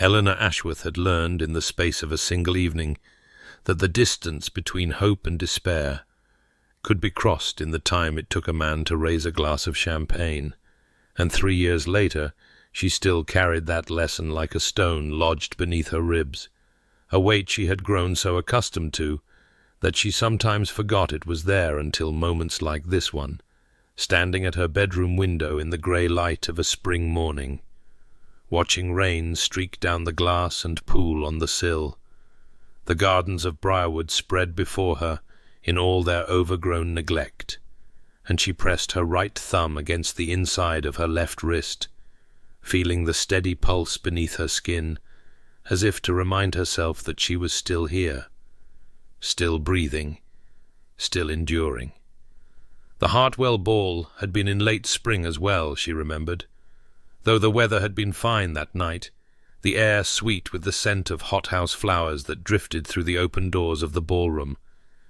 Eleanor Ashworth had learned in the space of a single evening that the distance between hope and despair could be crossed in the time it took a man to raise a glass of champagne, and 3 years later she still carried that lesson like a stone lodged beneath her ribs, a weight she had grown so accustomed to that she sometimes forgot it was there until moments like this one, standing at her bedroom window in the grey light of a spring morning, watching rain streak down the glass and pool on the sill, the gardens of Briarwood spread before her in all their overgrown neglect, and she pressed her right thumb against the inside of her left wrist, feeling the steady pulse beneath her skin, as if to remind herself that she was still here, still breathing, still enduring. The Hartwell ball had been in late spring as well, she remembered, though the weather had been fine that night, the air sweet with the scent of hothouse flowers that drifted through the open doors of the ballroom,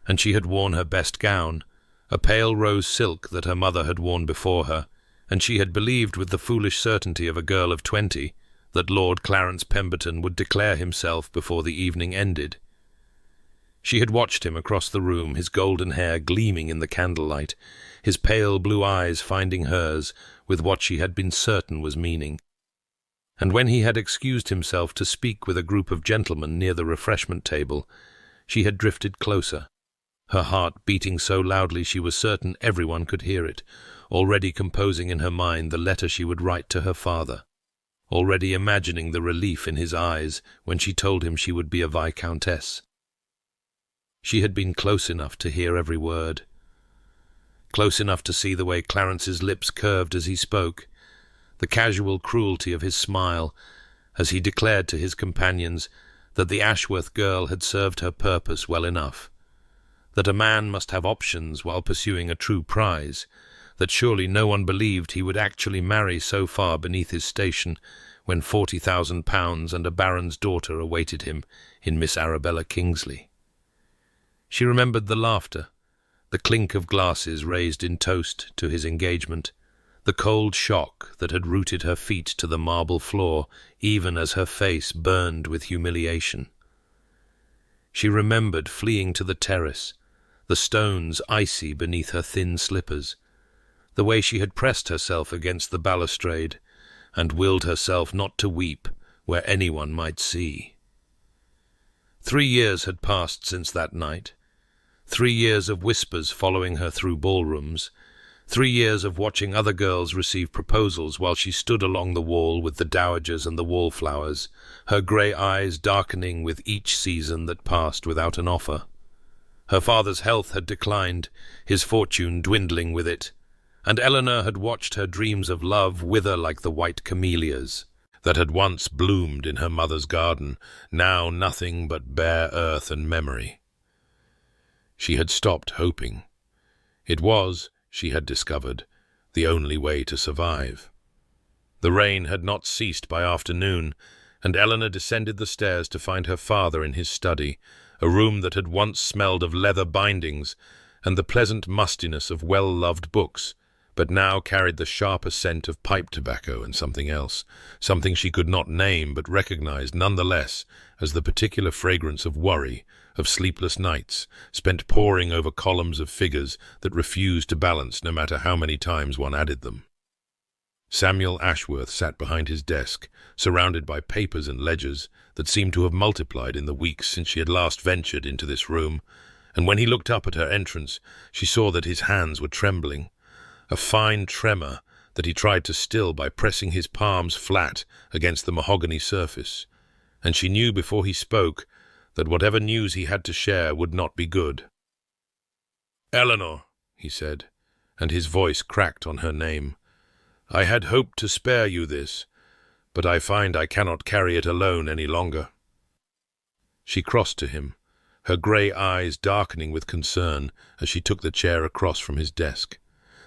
and she had worn her best gown, a pale rose silk that her mother had worn before her, and she had believed with the foolish certainty of a girl of 20 that Lord Clarence Pemberton would declare himself before the evening ended. She had watched him across the room, his golden hair gleaming in the candlelight, his pale blue eyes finding hers with what she had been certain was meaning. And when he had excused himself to speak with a group of gentlemen near the refreshment table, she had drifted closer, her heart beating so loudly she was certain everyone could hear it, already composing in her mind the letter she would write to her father, already imagining the relief in his eyes when she told him she would be a viscountess. She had been close enough to hear every word, close enough to see the way Clarence's lips curved as he spoke, the casual cruelty of his smile as he declared to his companions that the Ashworth girl had served her purpose well enough, that a man must have options while pursuing a true prize, that surely no one believed he would actually marry so far beneath his station when £40,000 and a baron's daughter awaited him in Miss Arabella Kingsley. She remembered the laughter, the clink of glasses raised in toast to his engagement, the cold shock that had rooted her feet to the marble floor even as her face burned with humiliation. She remembered fleeing to the terrace, the stones icy beneath her thin slippers, the way she had pressed herself against the balustrade and willed herself not to weep where anyone might see. 3 years had passed since that night, 3 years of whispers following her through ballrooms, 3 years of watching other girls receive proposals while she stood along the wall with the dowagers and the wallflowers, her grey eyes darkening with each season that passed without an offer. Her father's health had declined, his fortune dwindling with it, and Eleanor had watched her dreams of love wither like the white camellias that had once bloomed in her mother's garden, now nothing but bare earth and memory. She had stopped hoping. It was, she had discovered, the only way to survive. The rain had not ceased by afternoon, and Eleanor descended the stairs to find her father in his study, a room that had once smelled of leather bindings and the pleasant mustiness of well-loved books, but now carried the sharper scent of pipe tobacco and something else, something she could not name but recognized nonetheless as the particular fragrance of worry, of sleepless nights, spent poring over columns of figures that refused to balance no matter how many times one added them. Samuel Ashworth sat behind his desk, surrounded by papers and ledgers that seemed to have multiplied in the weeks since she had last ventured into this room, and when he looked up at her entrance, she saw that his hands were trembling, a fine tremor that he tried to still by pressing his palms flat against the mahogany surface, and she knew before he spoke that whatever news he had to share would not be good. "Eleanor," he said, and his voice cracked on her name, "I had hoped to spare you this, but I find I cannot carry it alone any longer." She crossed to him, her grey eyes darkening with concern as she took the chair across from his desk,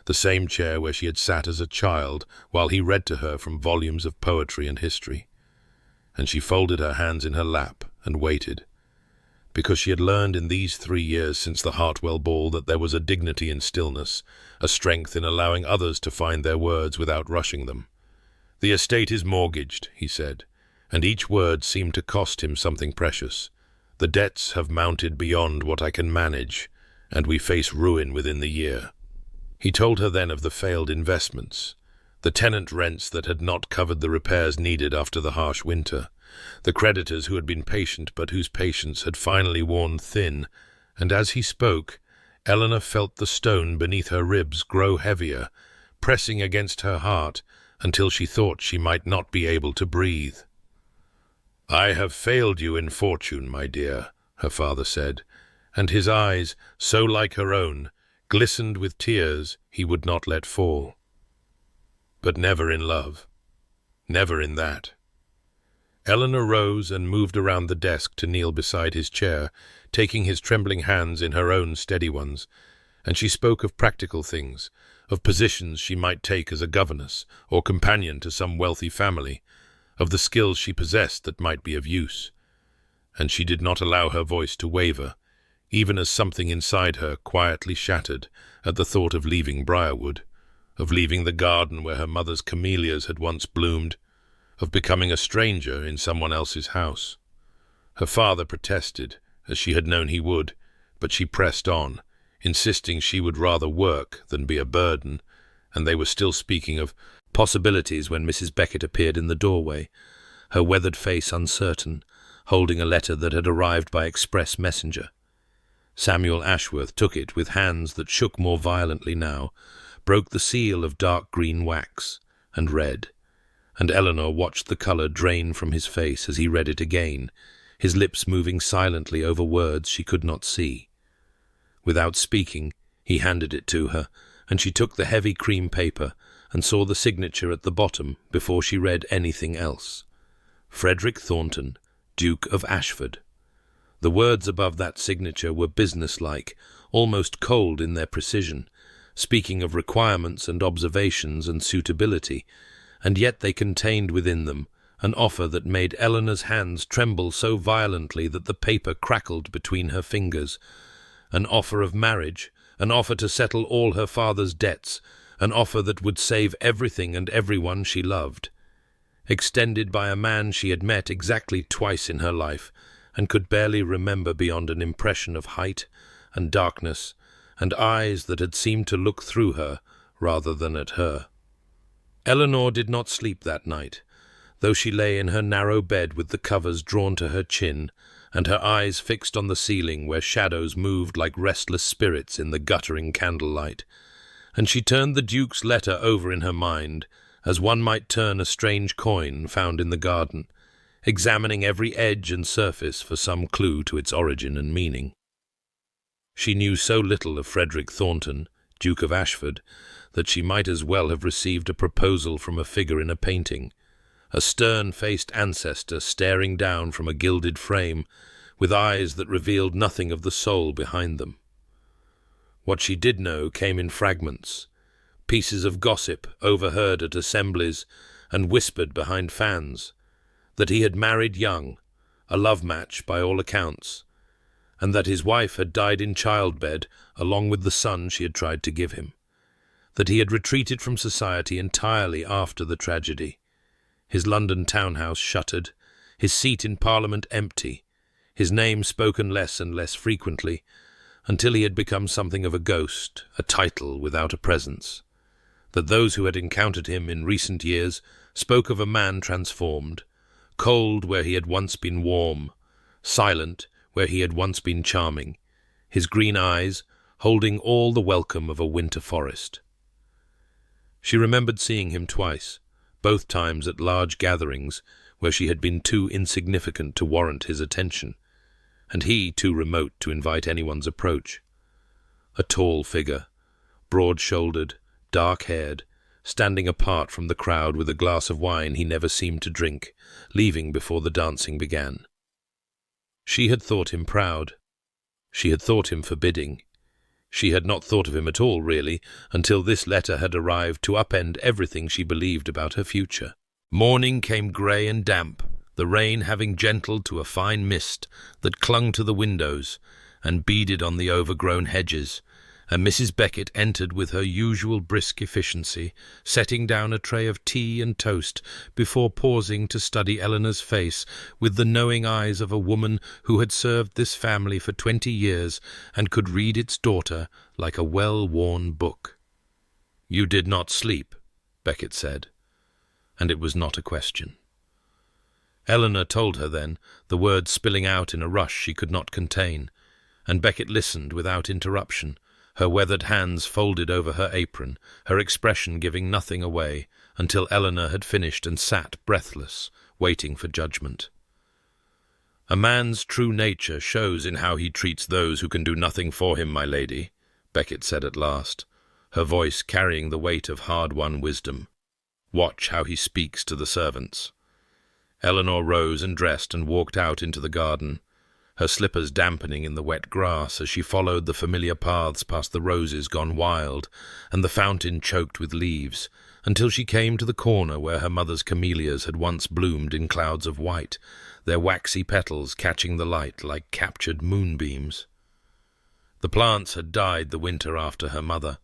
the same chair where she had sat as a child while he read to her from volumes of poetry and history. And she folded her hands in her lap and waited, because she had learned in these 3 years since the Hartwell ball that there was a dignity in stillness, a strength in allowing others to find their words without rushing them. "The estate is mortgaged," he said. and each word seemed to cost him something precious. "The debts have mounted beyond what I can manage, and we face ruin within the year." He told her then of the failed investments, the tenant rents that had not covered the repairs needed after the harsh winter, the creditors who had been patient but whose patience had finally worn thin, and as he spoke, Eleanor felt the stone beneath her ribs grow heavier, pressing against her heart until she thought she might not be able to breathe. "I have failed you in fortune, my dear," her father said, and his eyes, so like her own, glistened with tears he would not let fall. "But never in love. Never in that." Eleanor rose and moved around the desk to kneel beside his chair, taking his trembling hands in her own steady ones, and she spoke of practical things, of positions she might take as a governess or companion to some wealthy family, of the skills she possessed that might be of use. And she did not allow her voice to waver, even as something inside her quietly shattered at the thought of leaving Briarwood, of leaving the garden where her mother's camellias had once bloomed, of becoming a stranger in someone else's house. Her father protested, as she had known he would, but she pressed on, insisting she would rather work than be a burden, and they were still speaking of possibilities when Mrs. Beckett appeared in the doorway, her weathered face uncertain, holding a letter that had arrived by express messenger. Samuel Ashworth took it with hands that shook more violently now, broke the seal of dark green wax, and read. And Eleanor watched the colour drain from his face as he read it again, his lips moving silently over words she could not see. Without speaking, he handed it to her, and she took the heavy cream paper and saw the signature at the bottom before she read anything else. Frederick Thornton, Duke of Ashford. The words above that signature were businesslike, almost cold in their precision, speaking of requirements and observations and suitability, and yet they contained within them an offer that made Eleanor's hands tremble so violently that the paper crackled between her fingers. An offer of marriage, an offer to settle all her father's debts, an offer that would save everything and everyone she loved. Extended by a man she had met exactly twice in her life, and could barely remember beyond an impression of height and darkness, and eyes that had seemed to look through her rather than at her. Eleanor did not sleep that night, though she lay in her narrow bed with the covers drawn to her chin, and her eyes fixed on the ceiling where shadows moved like restless spirits in the guttering candlelight, and she turned the Duke's letter over in her mind, as one might turn a strange coin found in the garden, examining every edge and surface for some clue to its origin and meaning. She knew so little of Frederick Thornton, Duke of Ashford, that she might as well have received a proposal from a figure in a painting, a stern-faced ancestor staring down from a gilded frame, with eyes that revealed nothing of the soul behind them. What she did know came in fragments, pieces of gossip overheard at assemblies and whispered behind fans, that he had married young, a love match by all accounts, and that his wife had died in childbed along with the son she had tried to give him, that he had retreated from society entirely after the tragedy, his London townhouse shuttered, his seat in Parliament empty, his name spoken less and less frequently, until he had become something of a ghost, a title without a presence, that those who had encountered him in recent years spoke of a man transformed, cold where he had once been warm, silent where he had once been charming, his green eyes holding all the welcome of a winter forest. She remembered seeing him twice, both times at large gatherings where she had been too insignificant to warrant his attention, and he too remote to invite anyone's approach. A tall figure, broad-shouldered, dark-haired, standing apart from the crowd with a glass of wine he never seemed to drink, leaving before the dancing began. She had thought him proud. She had thought him forbidding. She had not thought of him at all, really, until this letter had arrived to upend everything she believed about her future. Morning came grey and damp, the rain having gentled to a fine mist that clung to the windows and beaded on the overgrown hedges, and Mrs. Beckett entered with her usual brisk efficiency, setting down a tray of tea and toast before pausing to study Eleanor's face with the knowing eyes of a woman who had served this family for 20 years and could read its daughter like a well-worn book. "You did not sleep," Beckett said, and it was not a question. Eleanor told her then, the words spilling out in a rush she could not contain, and Beckett listened without interruption, her weathered hands folded over her apron, her expression giving nothing away, until Eleanor had finished and sat breathless, waiting for judgment. "A man's true nature shows in how he treats those who can do nothing for him, my lady," Beckett said at last, her voice carrying the weight of hard-won wisdom. "Watch how he speaks to the servants." Eleanor rose and dressed and walked out into the garden, her slippers dampening in the wet grass as she followed the familiar paths past the roses gone wild and the fountain choked with leaves, until she came to the corner where her mother's camellias had once bloomed in clouds of white, their waxy petals catching the light like captured moonbeams. The plants had died the winter after her mother,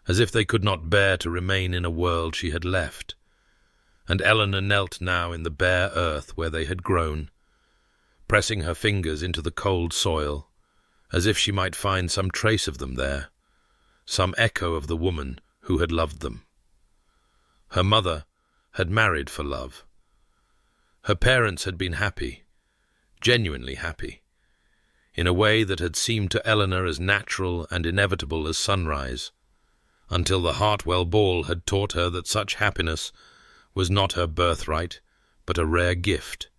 as if they could not bear to remain in a world she had left, and Eleanor knelt now in the bare earth where they had grown, pressing her fingers into the cold soil, as if she might find some trace of them there, some echo of the woman who had loved them. Her mother had married for love. Her parents had been happy, genuinely happy, in a way that had seemed to Eleanor as natural and inevitable as sunrise, until the Hartwell ball had taught her that such happiness was not her birthright, but a rare gift,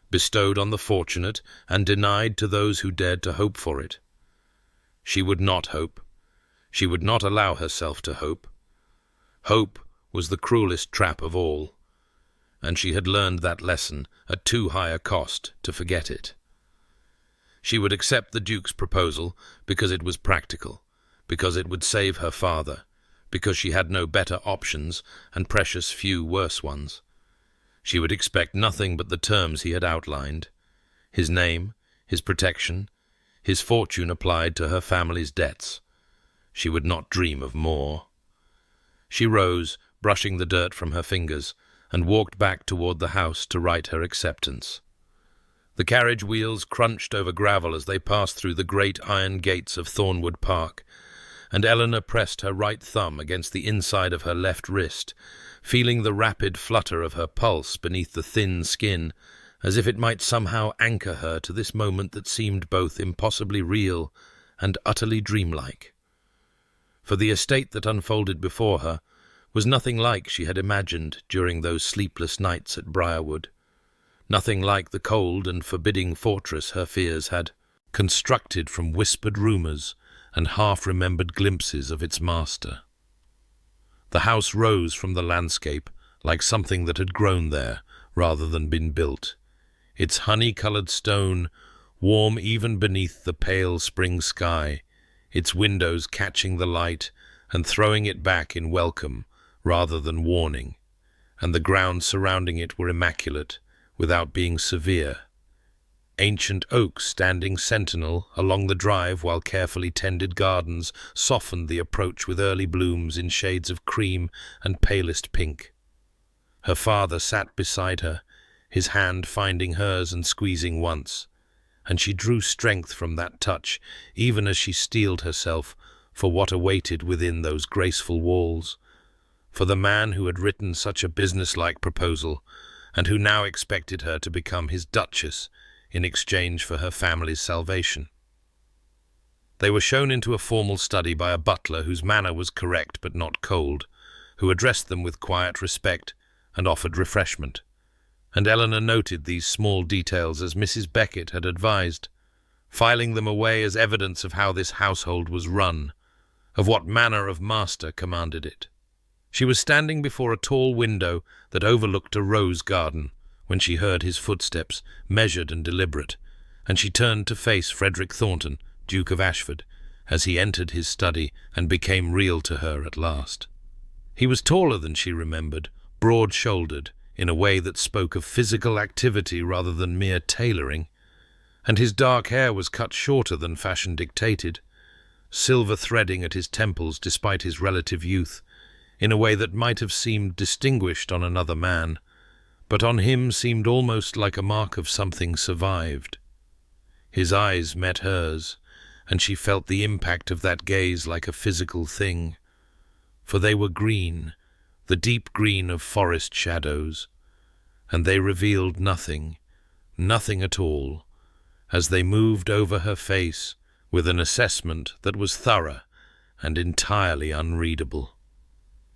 bestowed on the fortunate and denied to those who dared to hope for it. She would not hope. She would not allow herself to hope. Hope was the cruelest trap of all, and she had learned that lesson at too high a cost to forget it. She would accept the Duke's proposal because it was practical, because it would save her father, because she had no better options and precious few worse ones. She would expect nothing but the terms he had outlined: his name, his protection, his fortune applied to her family's debts. She would not dream of more. She rose, brushing the dirt from her fingers, and walked back toward the house to write her acceptance. The carriage wheels crunched over gravel as they passed through the great iron gates of Thornwood Park, and Eleanor pressed her right thumb against the inside of her left wrist, feeling the rapid flutter of her pulse beneath the thin skin, as if it might somehow anchor her to this moment that seemed both impossibly real and utterly dreamlike. For the estate that unfolded before her was nothing like she had imagined during those sleepless nights at Briarwood, nothing like the cold and forbidding fortress her fears had constructed from whispered rumours and half-remembered glimpses of its master. The house rose from the landscape like something that had grown there rather than been built, its honey-coloured stone warm even beneath the pale spring sky, its windows catching the light and throwing it back in welcome rather than warning, and the grounds surrounding it were immaculate without being severe. Ancient oaks standing sentinel along the drive while carefully tended gardens softened the approach with early blooms in shades of cream and palest pink. Her father sat beside her, his hand finding hers and squeezing once, and she drew strength from that touch even as she steeled herself for what awaited within those graceful walls, for the man who had written such a businesslike proposal and who now expected her to become his Duchess in exchange for her family's salvation. They were shown into a formal study by a butler whose manner was correct but not cold, who addressed them with quiet respect and offered refreshment, and Eleanor noted these small details as Mrs. Beckett had advised, filing them away as evidence of how this household was run, of what manner of master commanded it. She was standing before a tall window that overlooked a rose garden when she heard his footsteps, measured and deliberate, and she turned to face Frederick Thornton, Duke of Ashford, as he entered his study and became real to her at last. He was taller than she remembered, broad-shouldered, in a way that spoke of physical activity rather than mere tailoring, and his dark hair was cut shorter than fashion dictated, silver threading at his temples despite his relative youth, in a way that might have seemed distinguished on another man, but on him seemed almost like a mark of something survived. His eyes met hers, and she felt the impact of that gaze like a physical thing, for they were green, the deep green of forest shadows, and they revealed nothing, nothing at all, as they moved over her face with an assessment that was thorough and entirely unreadable.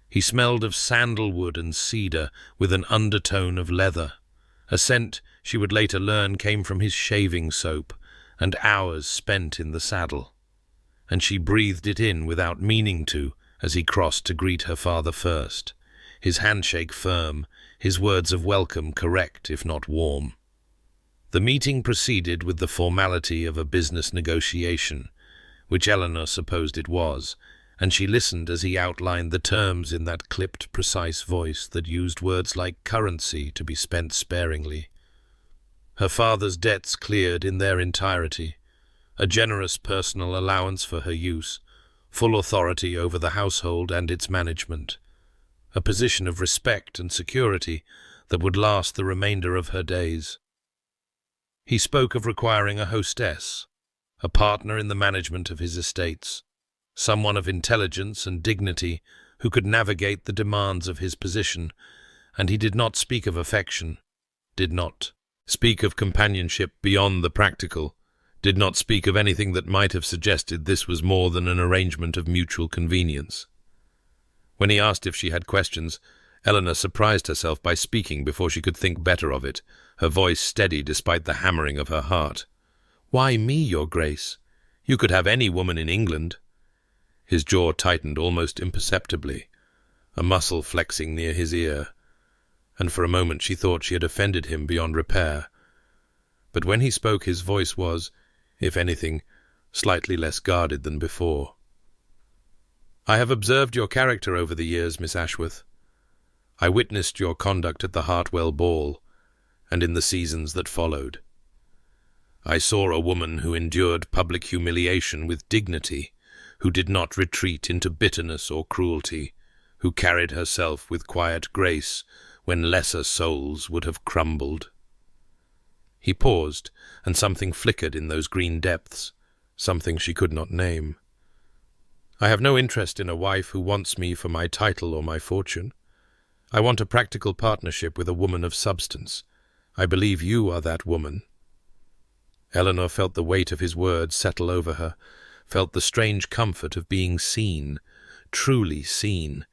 He smelled of sandalwood and cedar with an undertone of leather, a scent she would later learn came from his shaving soap and hours spent in the saddle, and she breathed it in without meaning to as he crossed to greet her father first, his handshake firm, his words of welcome correct if not warm. The meeting proceeded with the formality of a business negotiation, which Eleanor supposed it was, and she listened as he outlined the terms in that clipped, precise voice that used words like currency to be spent sparingly. Her father's debts cleared in their entirety, a generous personal allowance for her use, full authority over the household and its management, a position of respect and security that would last the remainder of her days. He spoke of requiring a hostess, a partner in the management of his estates, someone of intelligence and dignity who could navigate the demands of his position, and he did not speak of affection, did not speak of companionship beyond the practical, did not speak of anything that might have suggested this was more than an arrangement of mutual convenience. When he asked if she had questions, Eleanor surprised herself by speaking before she could think better of it, her voice steady despite the hammering of her heart. "Why me, your grace? You could have any woman in England." His jaw tightened almost imperceptibly, a muscle flexing near his ear, and for a moment she thought she had offended him beyond repair. But when he spoke his voice was, if anything, slightly less guarded than before. "I have observed your character over the years, Miss Ashworth. I witnessed your conduct at the Hartwell ball, and in the seasons that followed. I saw a woman who endured public humiliation with dignity, who did not retreat into bitterness or cruelty, who carried herself with quiet grace when lesser souls would have crumbled." He paused, and something flickered in those green depths, something she could not name. "I have no interest in a wife who wants me for my title or my fortune. I want a practical partnership with a woman of substance. I believe you are that woman." Eleanor felt the weight of his words settle over her, felt the strange comfort of being seen, truly seen,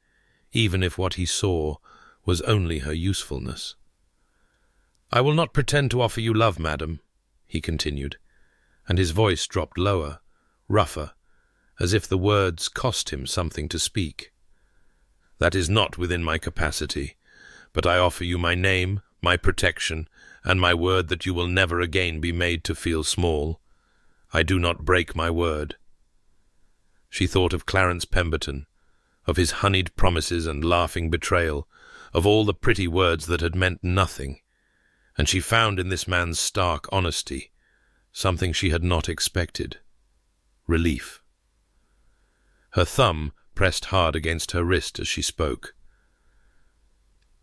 even if what he saw was only her usefulness. "I will not pretend to offer you love, madam," he continued, and his voice dropped lower, rougher, as if the words cost him something to speak. "That is not within my capacity, but I offer you my name, my protection, and my word that you will never again be made to feel small. I do not break my word." She thought of Clarence Pemberton, of his honeyed promises and laughing betrayal, of all the pretty words that had meant nothing, and she found in this man's stark honesty something she had not expected: relief. Her thumb pressed hard against her wrist as she spoke.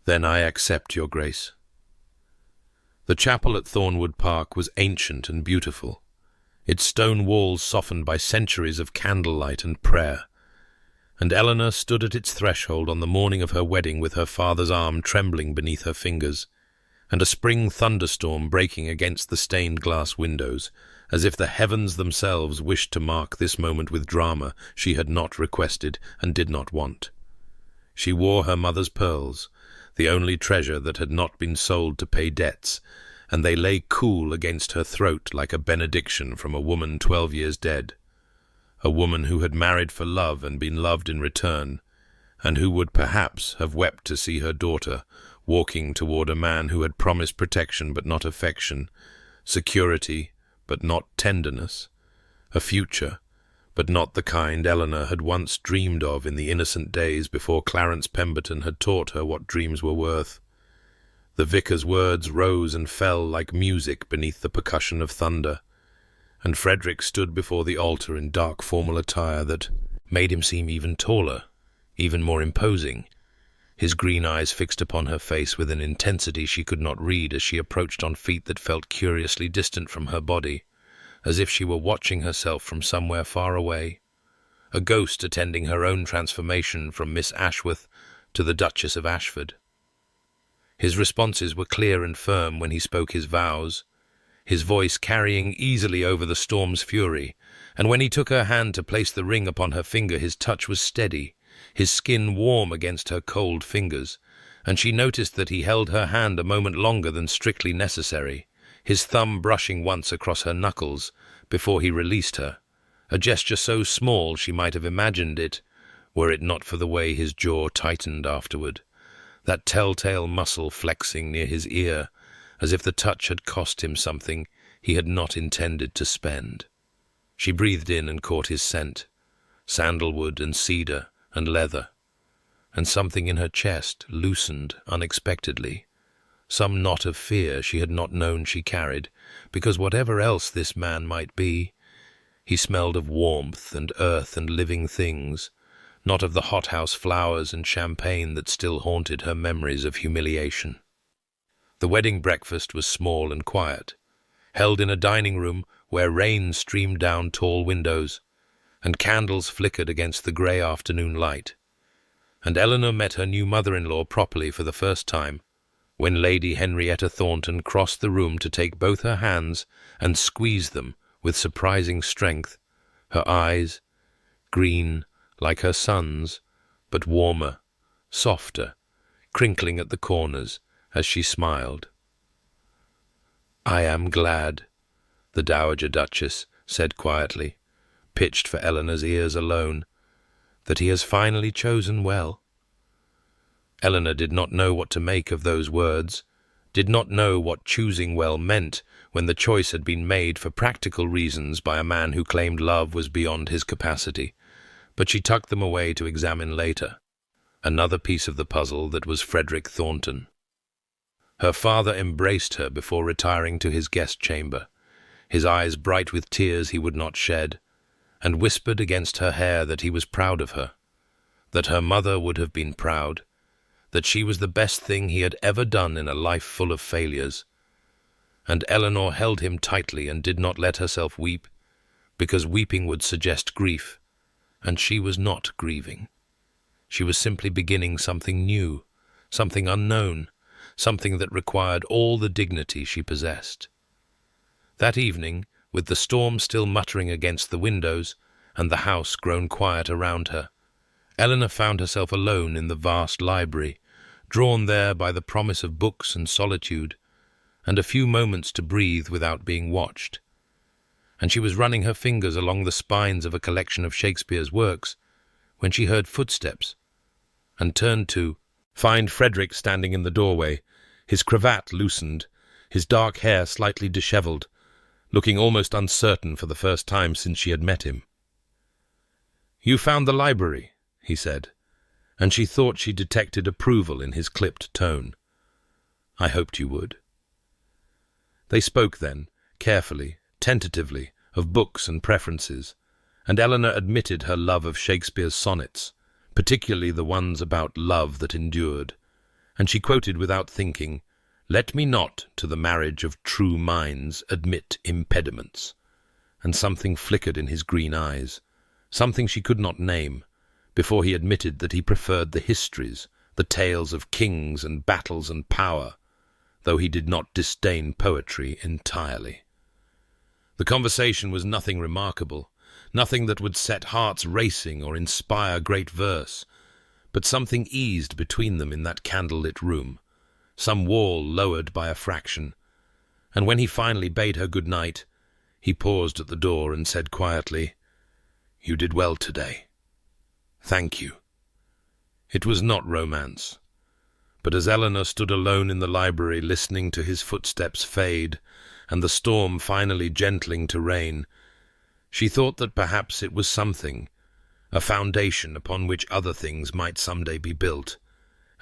"Then I accept, your grace." The chapel at Thornwood Park was ancient and beautiful, its stone walls softened by centuries of candlelight and prayer, and Eleanor stood at its threshold on the morning of her wedding with her father's arm trembling beneath her fingers, and a spring thunderstorm breaking against the stained glass windows, as if the heavens themselves wished to mark this moment with drama she had not requested and did not want. She wore her mother's pearls, the only treasure that had not been sold to pay debts, and they lay cool against her throat like a benediction from a woman 12 years dead, a woman who had married for love and been loved in return, and who would perhaps have wept to see her daughter walking toward a man who had promised protection but not affection, security but not tenderness, a future but not the kind Eleanor had once dreamed of in the innocent days before Clarence Pemberton had taught her what dreams were worth. The vicar's words rose and fell like music beneath the percussion of thunder, and Frederick stood before the altar in dark formal attire that made him seem even taller, even more imposing, his green eyes fixed upon her face with an intensity she could not read as she approached on feet that felt curiously distant from her body, as if she were watching herself from somewhere far away, a ghost attending her own transformation from Miss Ashworth to the Duchess of Ashford. His responses were clear and firm when he spoke his vows, his voice carrying easily over the storm's fury, and when he took her hand to place the ring upon her finger, his touch was steady, his skin warm against her cold fingers, and she noticed that he held her hand a moment longer than strictly necessary, his thumb brushing once across her knuckles before he released her, a gesture so small she might have imagined it, were it not for the way his jaw tightened afterward, that telltale muscle flexing near his ear, as if the touch had cost him something he had not intended to spend. She breathed in and caught his scent, sandalwood and cedar and leather, and something in her chest loosened unexpectedly, some knot of fear she had not known she carried, because whatever else this man might be, he smelled of warmth and earth and living things, not of the hothouse flowers and champagne that still haunted her memories of humiliation. The wedding breakfast was small and quiet, held in a dining room where rain streamed down tall windows, and candles flickered against the grey afternoon light. And Eleanor met her new mother-in-law properly for the first time, when Lady Henrietta Thornton crossed the room to take both her hands and squeeze them with surprising strength, her eyes, green like her son's, but warmer, softer, crinkling at the corners as she smiled. "I am glad," the Dowager Duchess said quietly, pitched for Eleanor's ears alone, "that he has finally chosen well." Eleanor did not know what to make of those words, did not know what choosing well meant when the choice had been made for practical reasons by a man who claimed love was beyond his capacity, but she tucked them away to examine later, another piece of the puzzle that was Frederick Thornton. Her father embraced her before retiring to his guest chamber, his eyes bright with tears he would not shed, and whispered against her hair that he was proud of her, that her mother would have been proud, that she was the best thing he had ever done in a life full of failures. And Eleanor held him tightly and did not let herself weep, because weeping would suggest grief, and she was not grieving. She was simply beginning something new, something unknown, something that required all the dignity she possessed. That evening, with the storm still muttering against the windows, and the house grown quiet around her, Eleanor found herself alone in the vast library, drawn there by the promise of books and solitude, and a few moments to breathe without being watched. And she was running her fingers along the spines of a collection of Shakespeare's works, when she heard footsteps, and turned to find Frederick standing in the doorway, his cravat loosened, his dark hair slightly dishevelled, looking almost uncertain for the first time since she had met him. "You found the library," he said, and she thought she detected approval in his clipped tone. "I hoped you would." They spoke then, carefully, tentatively, of books and preferences, and Eleanor admitted her love of Shakespeare's sonnets, particularly the ones about love that endured, and she quoted without thinking, "Let me not to the marriage of true minds admit impediments," and something flickered in his green eyes, something she could not name, before he admitted that he preferred the histories, the tales of kings and battles and power, though he did not disdain poetry entirely. The conversation was nothing remarkable, nothing that would set hearts racing or inspire great verse, but something eased between them in that candle-lit room, some wall lowered by a fraction, and when he finally bade her good night, he paused at the door and said quietly, "You did well today. Thank you." It was not romance, but as Eleanor stood alone in the library listening to his footsteps fade and the storm finally gentling to rain, she thought that perhaps it was something, a foundation upon which other things might someday be built,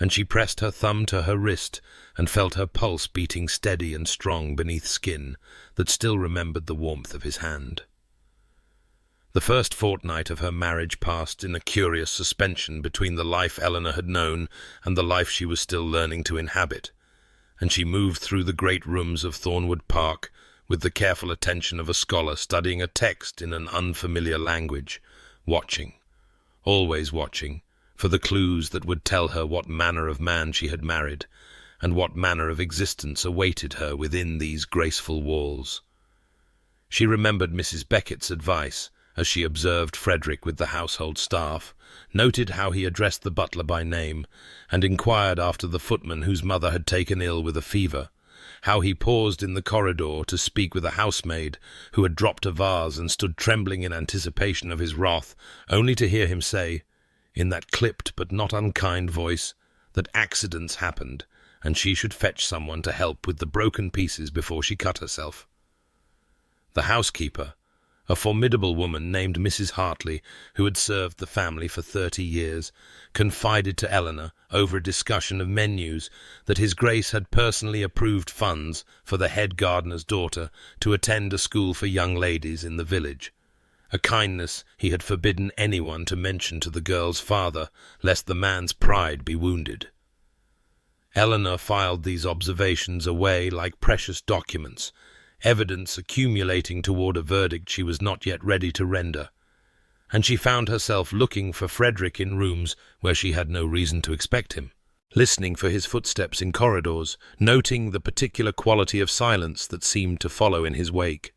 and she pressed her thumb to her wrist and felt her pulse beating steady and strong beneath skin that still remembered the warmth of his hand. The first fortnight of her marriage passed in a curious suspension between the life Eleanor had known and the life she was still learning to inhabit, and she moved through the great rooms of Thornwood Park with the careful attention of a scholar studying a text in an unfamiliar language, watching, always watching, for the clues that would tell her what manner of man she had married, and what manner of existence awaited her within these graceful walls. She remembered Mrs. Beckett's advice, as she observed Frederick with the household staff, noted how he addressed the butler by name, and inquired after the footman whose mother had taken ill with a fever, how he paused in the corridor to speak with a housemaid who had dropped a vase and stood trembling in anticipation of his wrath, only to hear him say, in that clipped but not unkind voice, that accidents happened, and she should fetch someone to help with the broken pieces before she cut herself. The housekeeper, a formidable woman named Mrs. Hartley, who had served the family for 30 years, confided to Eleanor, over a discussion of menus, that His Grace had personally approved funds for the head gardener's daughter to attend a school for young ladies in the village, a kindness he had forbidden anyone to mention to the girl's father, lest the man's pride be wounded. Eleanor filed these observations away like precious documents, evidence accumulating toward a verdict she was not yet ready to render, and she found herself looking for Frederick in rooms where she had no reason to expect him, listening for his footsteps in corridors, noting the particular quality of silence that seemed to follow in his wake.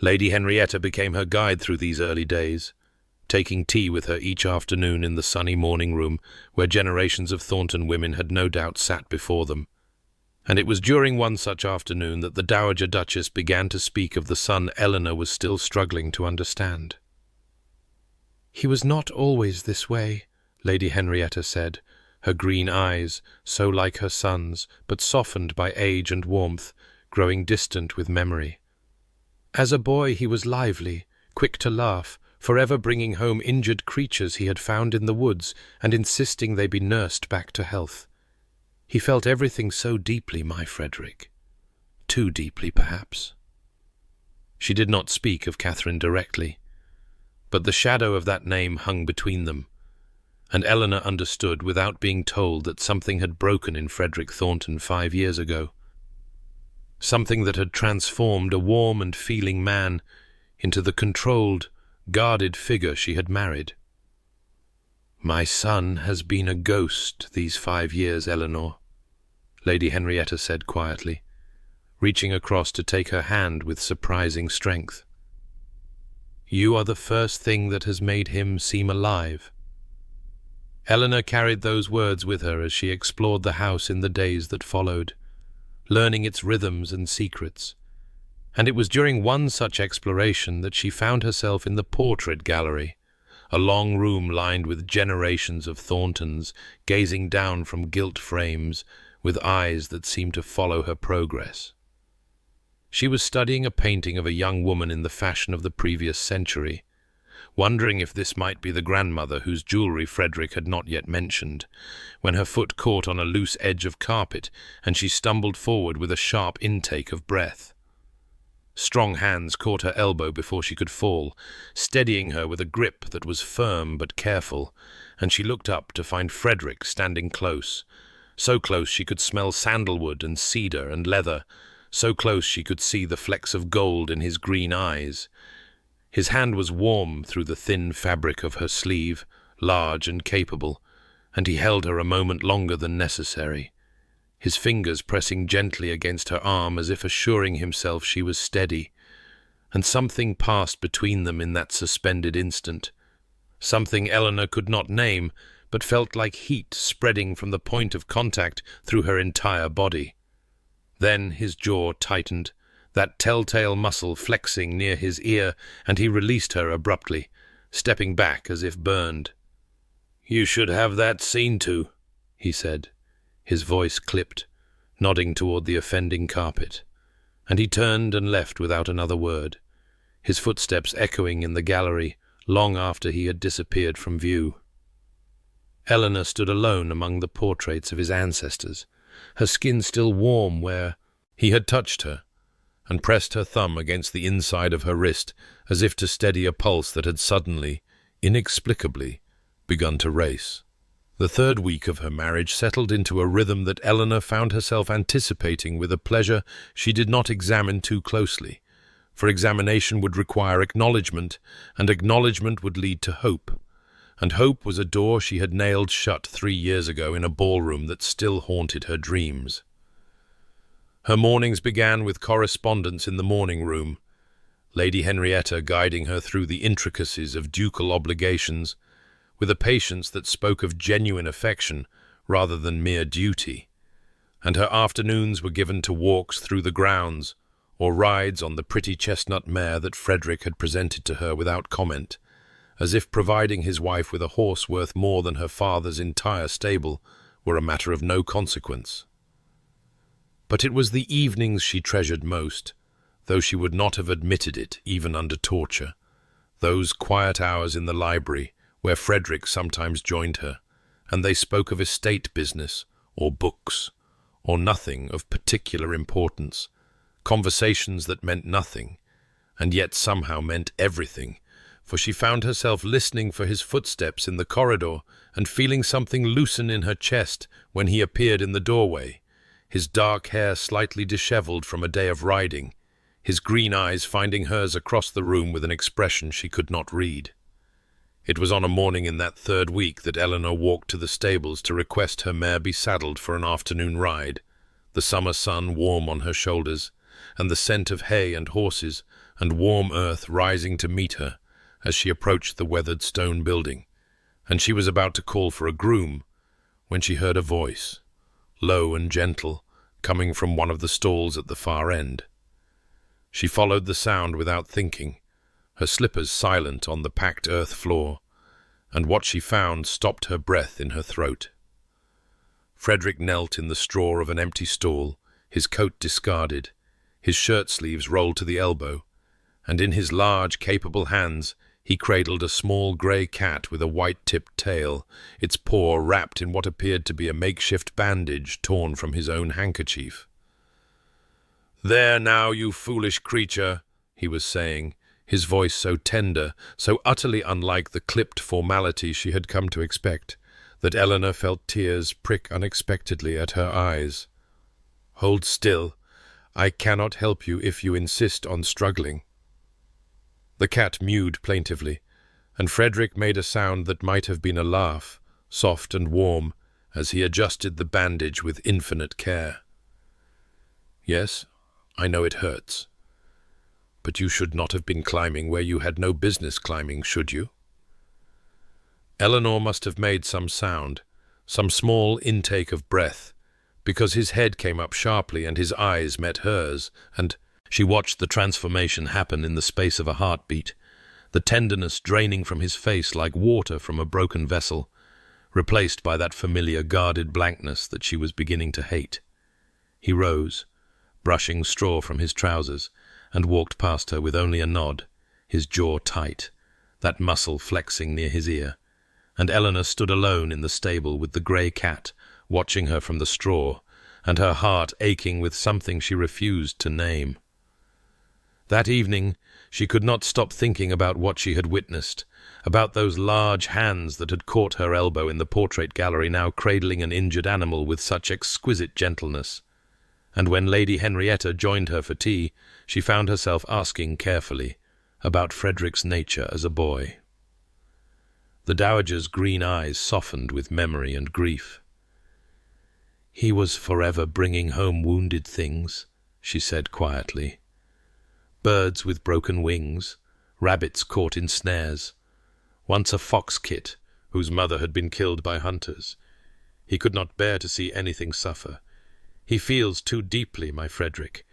Lady Henrietta became her guide through these early days, taking tea with her each afternoon in the sunny morning room where generations of Thornton women had no doubt sat before them. And it was during one such afternoon that the Dowager Duchess began to speak of the son Eleanor was still struggling to understand. "He was not always this way," Lady Henrietta said, her green eyes, so like her son's, but softened by age and warmth, growing distant with memory. "As a boy he was lively, quick to laugh, forever bringing home injured creatures he had found in the woods and insisting they be nursed back to health. He felt everything so deeply, my Frederick. Too deeply, perhaps." She did not speak of Catherine directly, but the shadow of that name hung between them, and Eleanor understood without being told that something had broken in Frederick Thornton 5 years ago, something that had transformed a warm and feeling man into the controlled, guarded figure she had married. "My son has been a ghost these 5 years, Eleanor," Lady Henrietta said quietly, reaching across to take her hand with surprising strength. "You are the first thing that has made him seem alive." Eleanor carried those words with her as she explored the house in the days that followed, learning its rhythms and secrets, and it was during one such exploration that she found herself in the portrait gallery, a long room lined with generations of Thorntons, gazing down from gilt frames with eyes that seemed to follow her progress. She was studying a painting of a young woman in the fashion of the previous century, wondering if this might be the grandmother whose jewellery Frederick had not yet mentioned, when her foot caught on a loose edge of carpet and she stumbled forward with a sharp intake of breath. Strong hands caught her elbow before she could fall, steadying her with a grip that was firm but careful, and she looked up to find Frederick standing close, so close she could smell sandalwood and cedar and leather, so close she could see the flecks of gold in his green eyes. His hand was warm through the thin fabric of her sleeve, large and capable, and he held her a moment longer than necessary, his fingers pressing gently against her arm as if assuring himself she was steady. And something passed between them in that suspended instant, something Eleanor could not name, but felt like heat spreading from the point of contact through her entire body. Then his jaw tightened, that telltale muscle flexing near his ear, and he released her abruptly, stepping back as if burned. "You should have that seen to," he said, his voice clipped, nodding toward the offending carpet, and he turned and left without another word, his footsteps echoing in the gallery long after he had disappeared from view. Eleanor stood alone among the portraits of his ancestors, her skin still warm where he had touched her, and pressed her thumb against the inside of her wrist as if to steady a pulse that had suddenly, inexplicably, begun to race. The third week of her marriage settled into a rhythm that Eleanor found herself anticipating with a pleasure she did not examine too closely, for examination would require acknowledgement, and acknowledgement would lead to hope. And hope was a door she had nailed shut 3 years ago in a ballroom that still haunted her dreams. Her mornings began with correspondence in the morning room, Lady Henrietta guiding her through the intricacies of ducal obligations, with a patience that spoke of genuine affection rather than mere duty, and her afternoons were given to walks through the grounds, or rides on the pretty chestnut mare that Frederick had presented to her without comment, as if providing his wife with a horse worth more than her father's entire stable were a matter of no consequence. But it was the evenings she treasured most, though she would not have admitted it even under torture, those quiet hours in the library where Frederick sometimes joined her, and they spoke of estate business, or books, or nothing of particular importance, conversations that meant nothing, and yet somehow meant everything, for she found herself listening for his footsteps in the corridor and feeling something loosen in her chest when he appeared in the doorway, his dark hair slightly dishevelled from a day of riding, his green eyes finding hers across the room with an expression she could not read. It was on a morning in that third week that Eleanor walked to the stables to request her mare be saddled for an afternoon ride, the summer sun warm on her shoulders, and the scent of hay and horses and warm earth rising to meet her as she approached the weathered stone building, and she was about to call for a groom when she heard a voice, low and gentle, coming from one of the stalls at the far end. She followed the sound without thinking, her slippers silent on the packed earth floor, and what she found stopped her breath in her throat. Frederick knelt in the straw of an empty stall, his coat discarded, his shirt sleeves rolled to the elbow, and in his large, capable hands he cradled a small grey cat with a white-tipped tail, its paw wrapped in what appeared to be a makeshift bandage torn from his own handkerchief. "There now, you foolish creature," he was saying, his voice so tender, so utterly unlike the clipped formality she had come to expect, that Eleanor felt tears prick unexpectedly at her eyes. "Hold still. I cannot help you if you insist on struggling." The cat mewed plaintively, and Frederick made a sound that might have been a laugh, soft and warm, as he adjusted the bandage with infinite care. "Yes, I know it hurts. But you should not have been climbing where you had no business climbing, should you?" Eleanor must have made some sound, some small intake of breath, because his head came up sharply and his eyes met hers, and she watched the transformation happen in the space of a heartbeat, the tenderness draining from his face like water from a broken vessel, replaced by that familiar guarded blankness that she was beginning to hate. He rose, brushing straw from his trousers, and walked past her with only a nod, his jaw tight, that muscle flexing near his ear, and Eleanor stood alone in the stable with the grey cat, watching her from the straw, and her heart aching with something she refused to name. That evening she could not stop thinking about what she had witnessed, about those large hands that had caught her elbow in the portrait gallery, now cradling an injured animal with such exquisite gentleness. And when Lady Henrietta joined her for tea, she found herself asking carefully about Frederick's nature as a boy. The dowager's green eyes softened with memory and grief. "He was forever bringing home wounded things," she said quietly. "Birds with broken wings, rabbits caught in snares, once a fox kit whose mother had been killed by hunters. He could not bear to see anything suffer. He feels too deeply, my Frederick.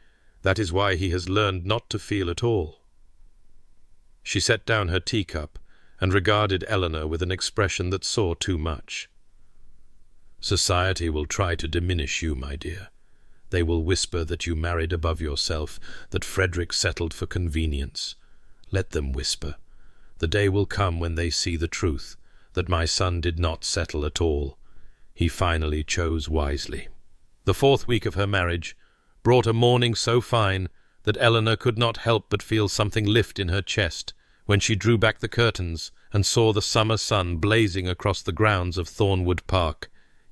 That is why he has learned not to feel at all." She set down her teacup and regarded Eleanor with an expression that saw too much. "Society will try to diminish you, my dear. They will whisper that you married above yourself, that Frederick settled for convenience. Let them whisper. The day will come when they see the truth, that my son did not settle at all. He finally chose wisely. The 4th week of her marriage brought a morning so fine that Eleanor could not help but feel something lift in her chest when she drew back the curtains and saw the summer sun blazing across the grounds of Thornwood Park,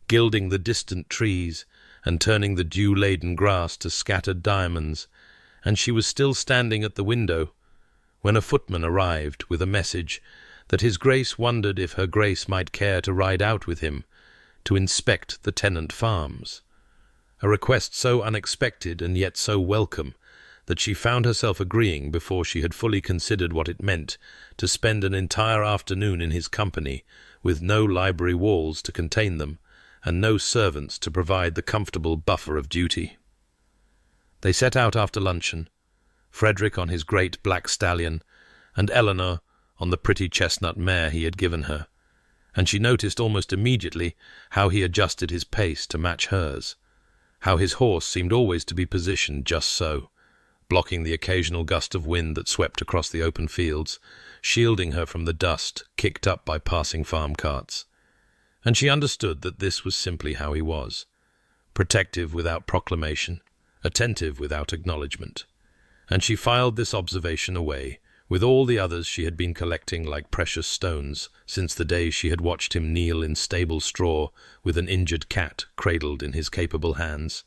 gilding the distant trees and turning the dew-laden grass to scattered diamonds, and she was still standing at the window when a footman arrived with a message that His Grace wondered if Her Grace might care to ride out with him to inspect the tenant farms. A request so unexpected and yet so welcome that she found herself agreeing before she had fully considered what it meant to spend an entire afternoon in his company with no library walls to contain them and no servants to provide the comfortable buffer of duty. They set out after luncheon, Frederick on his great black stallion, and Eleanor on the pretty chestnut mare he had given her, and she noticed almost immediately how he adjusted his pace to match hers, how his horse seemed always to be positioned just so, blocking the occasional gust of wind that swept across the open fields, shielding her from the dust kicked up by passing farm carts. And she understood that this was simply how he was, protective without proclamation, attentive without acknowledgement. And she filed this observation away, with all the others she had been collecting like precious stones since the day she had watched him kneel in stable straw with an injured cat cradled in his capable hands.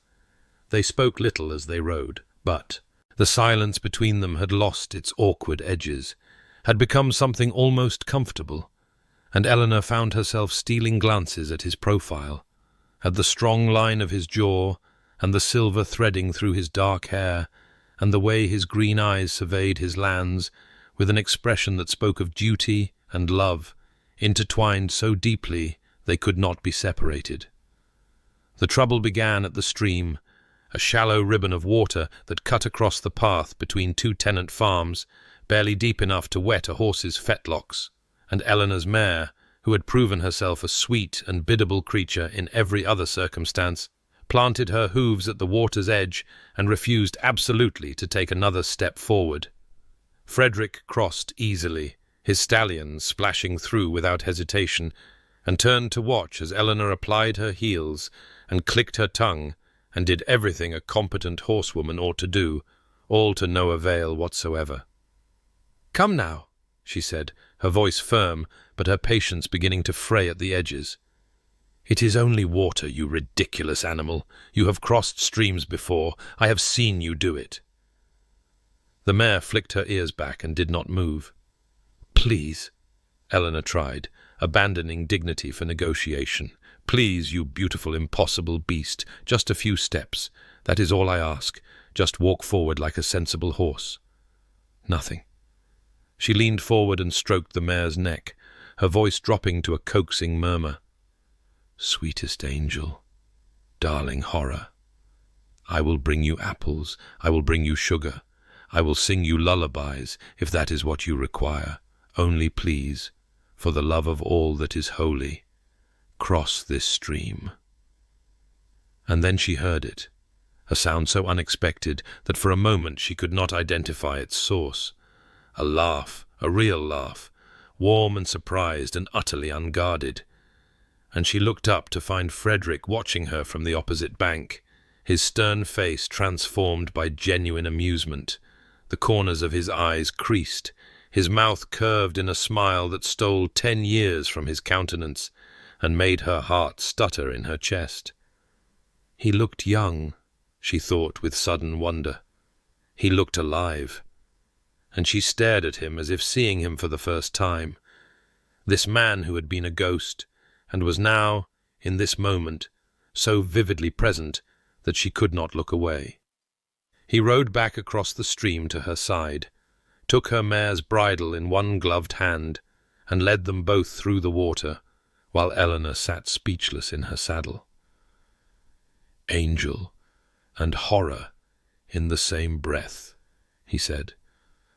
They spoke little as they rode, but the silence between them had lost its awkward edges, had become something almost comfortable, and Eleanor found herself stealing glances at his profile, at the strong line of his jaw and the silver threading through his dark hair, and the way his green eyes surveyed his lands with an expression that spoke of duty and love, intertwined so deeply they could not be separated. The trouble began at the stream, a shallow ribbon of water that cut across the path between 2 tenant farms, barely deep enough to wet a horse's fetlocks, and Eleanor's mare, who had proven herself a sweet and biddable creature in every other circumstance, planted her hooves at the water's edge and refused absolutely to take another step forward. Frederick crossed easily, his stallion splashing through without hesitation, and turned to watch as Eleanor applied her heels and clicked her tongue and did everything a competent horsewoman ought to do, all to no avail whatsoever. "Come now," she said, her voice firm, but her patience beginning to fray at the edges. "It is only water, you ridiculous animal. You have crossed streams before. I have seen you do it." The mare flicked her ears back and did not move. "Please," Eleanor tried, abandoning dignity for negotiation. "Please, you beautiful, impossible beast, just a few steps. That is all I ask. Just walk forward like a sensible horse." Nothing. She leaned forward and stroked the mare's neck, her voice dropping to a coaxing murmur. "Sweetest angel, darling horror, I will bring you apples, I will bring you sugar, I will sing you lullabies, if that is what you require. Only please, for the love of all that is holy, cross this stream." And then she heard it, a sound so unexpected that for a moment she could not identify its source. A laugh, a real laugh, warm and surprised and utterly unguarded. And she looked up to find Frederick watching her from the opposite bank, his stern face transformed by genuine amusement, the corners of his eyes creased, his mouth curved in a smile that stole 10 years from his countenance and made her heart stutter in her chest. He looked young, she thought with sudden wonder. He looked alive. And she stared at him as if seeing him for the first time. This man who had been a ghost, and was now, in this moment, so vividly present that she could not look away. He rode back across the stream to her side, took her mare's bridle in one gloved hand, and led them both through the water, while Eleanor sat speechless in her saddle. "Angel and horror in the same breath," he said,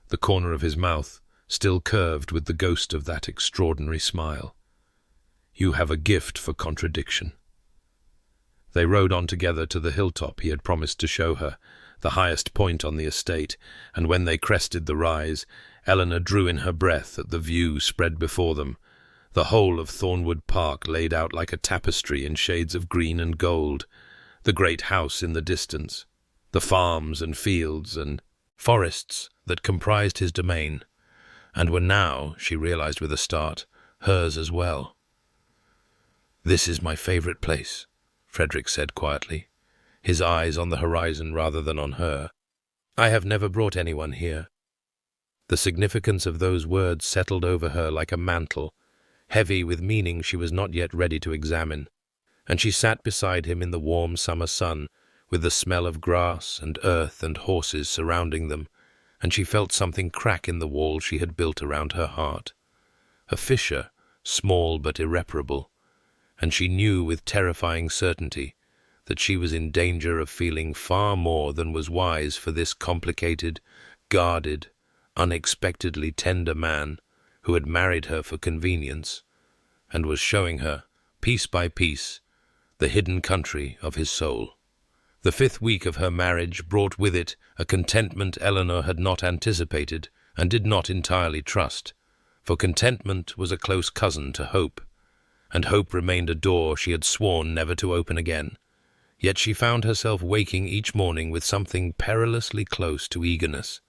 the corner of his mouth still curved with the ghost of that extraordinary smile. "You have a gift for contradiction." They rode on together to the hilltop he had promised to show her, the highest point on the estate, and when they crested the rise, Eleanor drew in her breath at the view spread before them, The whole of Thornwood Park laid out like a tapestry in shades of green and gold, the great house in the distance, the farms and fields and forests that comprised his domain, and were now, she realized with a start, hers as well. "This is my favorite place," Frederick said quietly, his eyes on the horizon rather than on her. "I have never brought anyone here." The significance of those words settled over her like a mantle, heavy with meaning she was not yet ready to examine, and she sat beside him in the warm summer sun, with the smell of grass and earth and horses surrounding them, and she felt something crack in the wall she had built around her heart. A fissure, small but irreparable, and she knew with terrifying certainty that she was in danger of feeling far more than was wise for this complicated, guarded, unexpectedly tender man who had married her for convenience and was showing her, piece by piece, the hidden country of his soul. The 5th week of her marriage brought with it a contentment Eleanor had not anticipated and did not entirely trust, for contentment was a close cousin to hope, and hope remained a door she had sworn never to open again. Yet she found herself waking each morning with something perilously close to eagerness,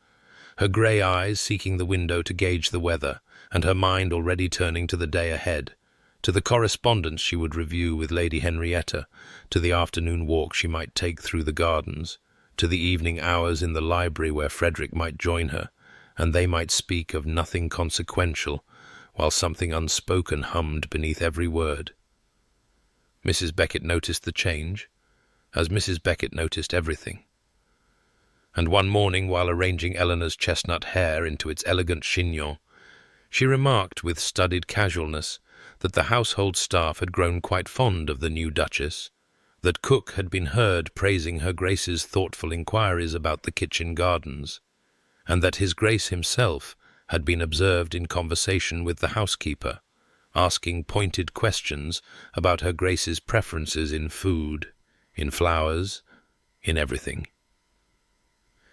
her grey eyes seeking the window to gauge the weather, and her mind already turning to the day ahead, to the correspondence she would review with Lady Henrietta, to the afternoon walk she might take through the gardens, to the evening hours in the library where Frederick might join her, and they might speak of nothing consequential, while something unspoken hummed beneath every word. Mrs. Beckett noticed the change, as Mrs. Beckett noticed everything. And one morning, while arranging Eleanor's chestnut hair into its elegant chignon, she remarked with studied casualness that the household staff had grown quite fond of the new Duchess, that cook had been heard praising her Grace's thoughtful inquiries about the kitchen gardens, and that his Grace himself had been observed in conversation with the housekeeper, asking pointed questions about her Grace's preferences in food, in flowers, in everything.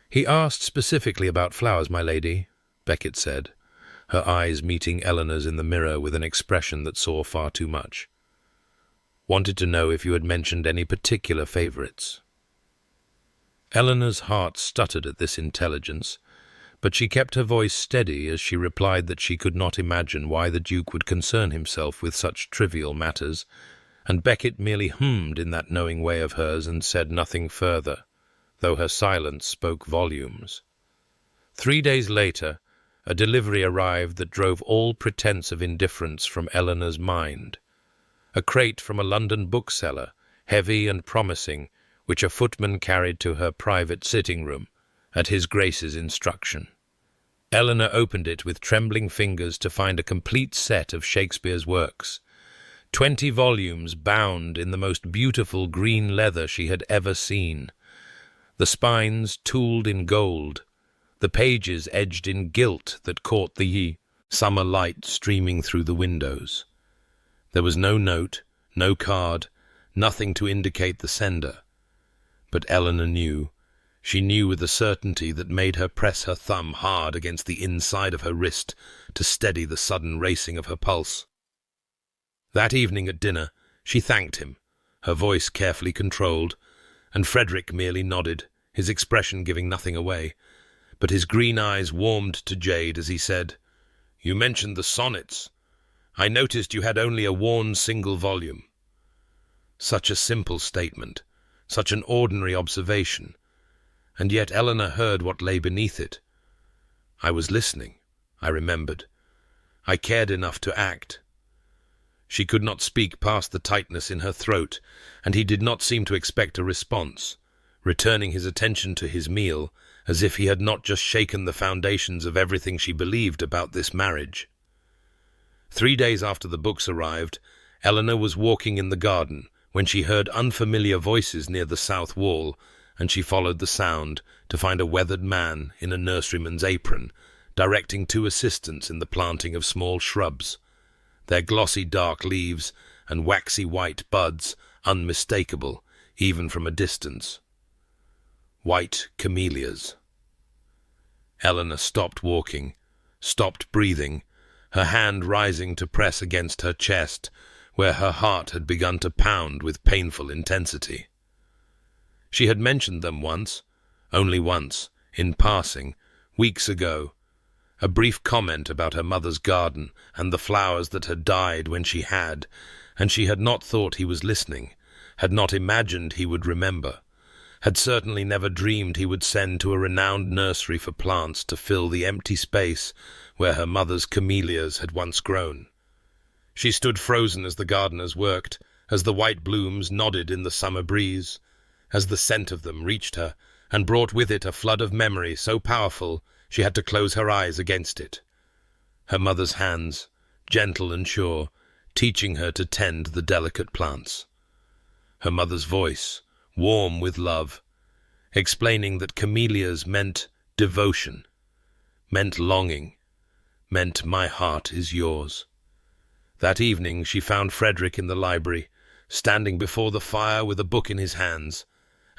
"He asked specifically about flowers, my lady," Beckett said, her eyes meeting Eleanor's in the mirror with an expression that saw far too much. "Wanted to know if you had mentioned any particular favourites." Eleanor's heart stuttered at this intelligence, but she kept her voice steady as she replied that she could not imagine why the Duke would concern himself with such trivial matters, and Beckett merely hummed in that knowing way of hers and said nothing further, though her silence spoke volumes. 3 days later, a delivery arrived that drove all pretense of indifference from Eleanor's mind. A crate from a London bookseller, heavy and promising, which a footman carried to her private sitting-room, at his Grace's instruction. Eleanor opened it with trembling fingers to find a complete set of Shakespeare's works, 20 volumes bound in the most beautiful green leather she had ever seen, the spines tooled in gold, the pages edged in gilt that caught the summer light streaming through the windows. There was no note, no card, nothing to indicate the sender. But Eleanor knew. She knew with a certainty that made her press her thumb hard against the inside of her wrist to steady the sudden racing of her pulse. That evening at dinner, she thanked him, her voice carefully controlled, and Frederick merely nodded, his expression giving nothing away. But his green eyes warmed to jade as he said, "You mentioned the sonnets. I noticed you had only a worn single volume." Such a simple statement, such an ordinary observation, and yet Eleanor heard what lay beneath it. I was listening, I remembered. I cared enough to act. She could not speak past the tightness in her throat, and he did not seem to expect a response, returning his attention to his meal, as if he had not just shaken the foundations of everything she believed about this marriage. 3 days after the books arrived, Eleanor was walking in the garden when she heard unfamiliar voices near the south wall, and she followed the sound to find a weathered man in a nurseryman's apron, directing 2 assistants in the planting of small shrubs, their glossy dark leaves and waxy white buds unmistakable even from a distance. White camellias. Eleanor stopped walking, stopped breathing, her hand rising to press against her chest, where her heart had begun to pound with painful intensity. She had mentioned them once, only once, in passing, weeks ago, a brief comment about her mother's garden and the flowers that had died when she had, and she had not thought he was listening, had not imagined he would remember, had certainly never dreamed he would send to a renowned nursery for plants to fill the empty space where her mother's camellias had once grown. She stood frozen as the gardeners worked, as the white blooms nodded in the summer breeze, as the scent of them reached her and brought with it a flood of memory so powerful she had to close her eyes against it. Her mother's hands, gentle and sure, teaching her to tend the delicate plants. Her mother's voice, warm with love, explaining that camellias meant devotion, meant longing, meant my heart is yours. That evening she found Frederick in the library, standing before the fire with a book in his hands,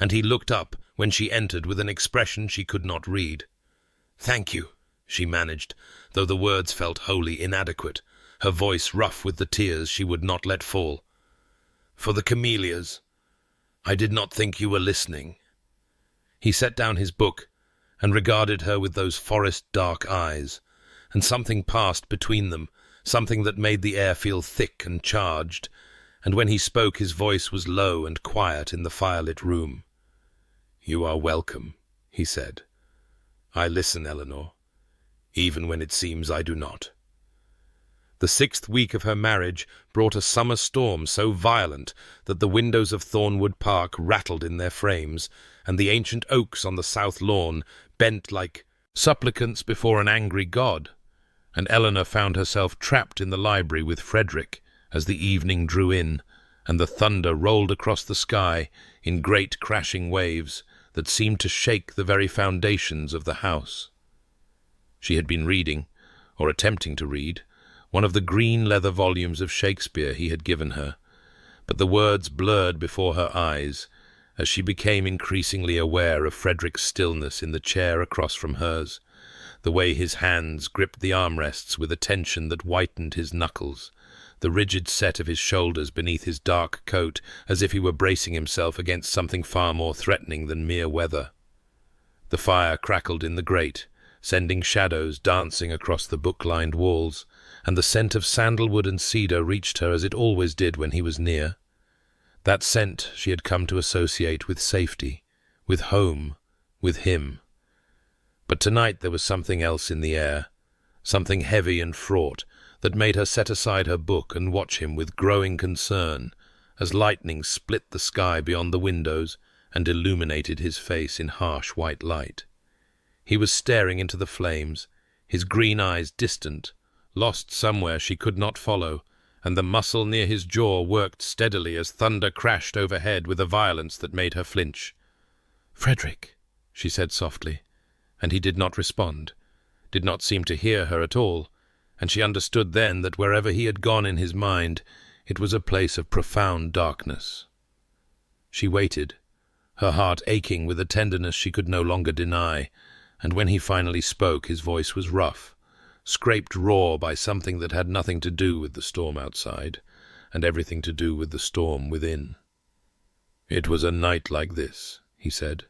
and he looked up when she entered with an expression she could not read. "Thank you," she managed, though the words felt wholly inadequate, her voice rough with the tears she would not let fall. "For the camellias. I did not think you were listening." He set down his book and regarded her with those forest-dark eyes, and something passed between them, something that made the air feel thick and charged, and when he spoke his voice was low and quiet in the firelit room. "You are welcome," he said. "I listen, Eleanor, even when it seems I do not." The 6th week of her marriage brought a summer storm so violent that the windows of Thornwood Park rattled in their frames, and the ancient oaks on the south lawn bent like supplicants before an angry god, and Eleanor found herself trapped in the library with Frederick as the evening drew in, and the thunder rolled across the sky in great crashing waves that seemed to shake the very foundations of the house. She had been reading, or attempting to read, one of the green leather volumes of Shakespeare he had given her, but the words blurred before her eyes as she became increasingly aware of Frederick's stillness in the chair across from hers, the way his hands gripped the armrests with a tension that whitened his knuckles, the rigid set of his shoulders beneath his dark coat as if he were bracing himself against something far more threatening than mere weather. The fire crackled in the grate, sending shadows dancing across the book-lined walls, and the scent of sandalwood and cedar reached her as it always did when he was near. That scent she had come to associate with safety, with home, with him. But tonight there was something else in the air, something heavy and fraught, that made her set aside her book and watch him with growing concern as lightning split the sky beyond the windows and illuminated his face in harsh white light. He was staring into the flames, his green eyes distant, lost somewhere she could not follow, and the muscle near his jaw worked steadily as thunder crashed overhead with a violence that made her flinch. "Frederick," she said softly, and he did not respond, did not seem to hear her at all, and she understood then that wherever he had gone in his mind, it was a place of profound darkness. She waited, her heart aching with a tenderness she could no longer deny, and when he finally spoke, his voice was rough, scraped raw by something that had nothing to do with the storm outside, and everything to do with the storm within. "It was a night like this," he said,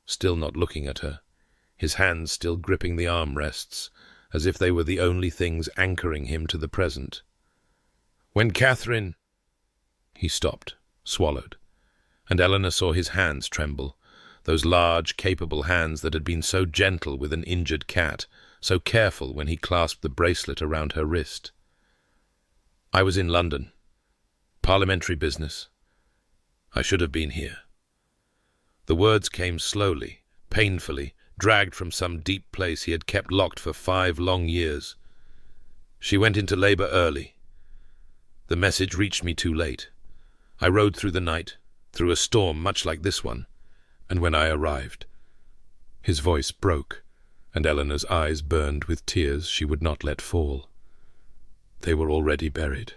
still not looking at her, his hands still gripping the armrests, as if they were the only things anchoring him to the present. "When Catherine—" He stopped, swallowed, and Eleanor saw his hands tremble, those large, capable hands that had been so gentle with an injured cat, so careful when he clasped the bracelet around her wrist. "I was in London. Parliamentary business. I should have been here." The words came slowly, painfully, dragged from some deep place he had kept locked for 5 long years. "She went into labor early. The message reached me too late. I rode through the night, through a storm much like this one, and when I arrived—" His voice broke, and Eleanor's eyes burned with tears she would not let fall. "They were already buried.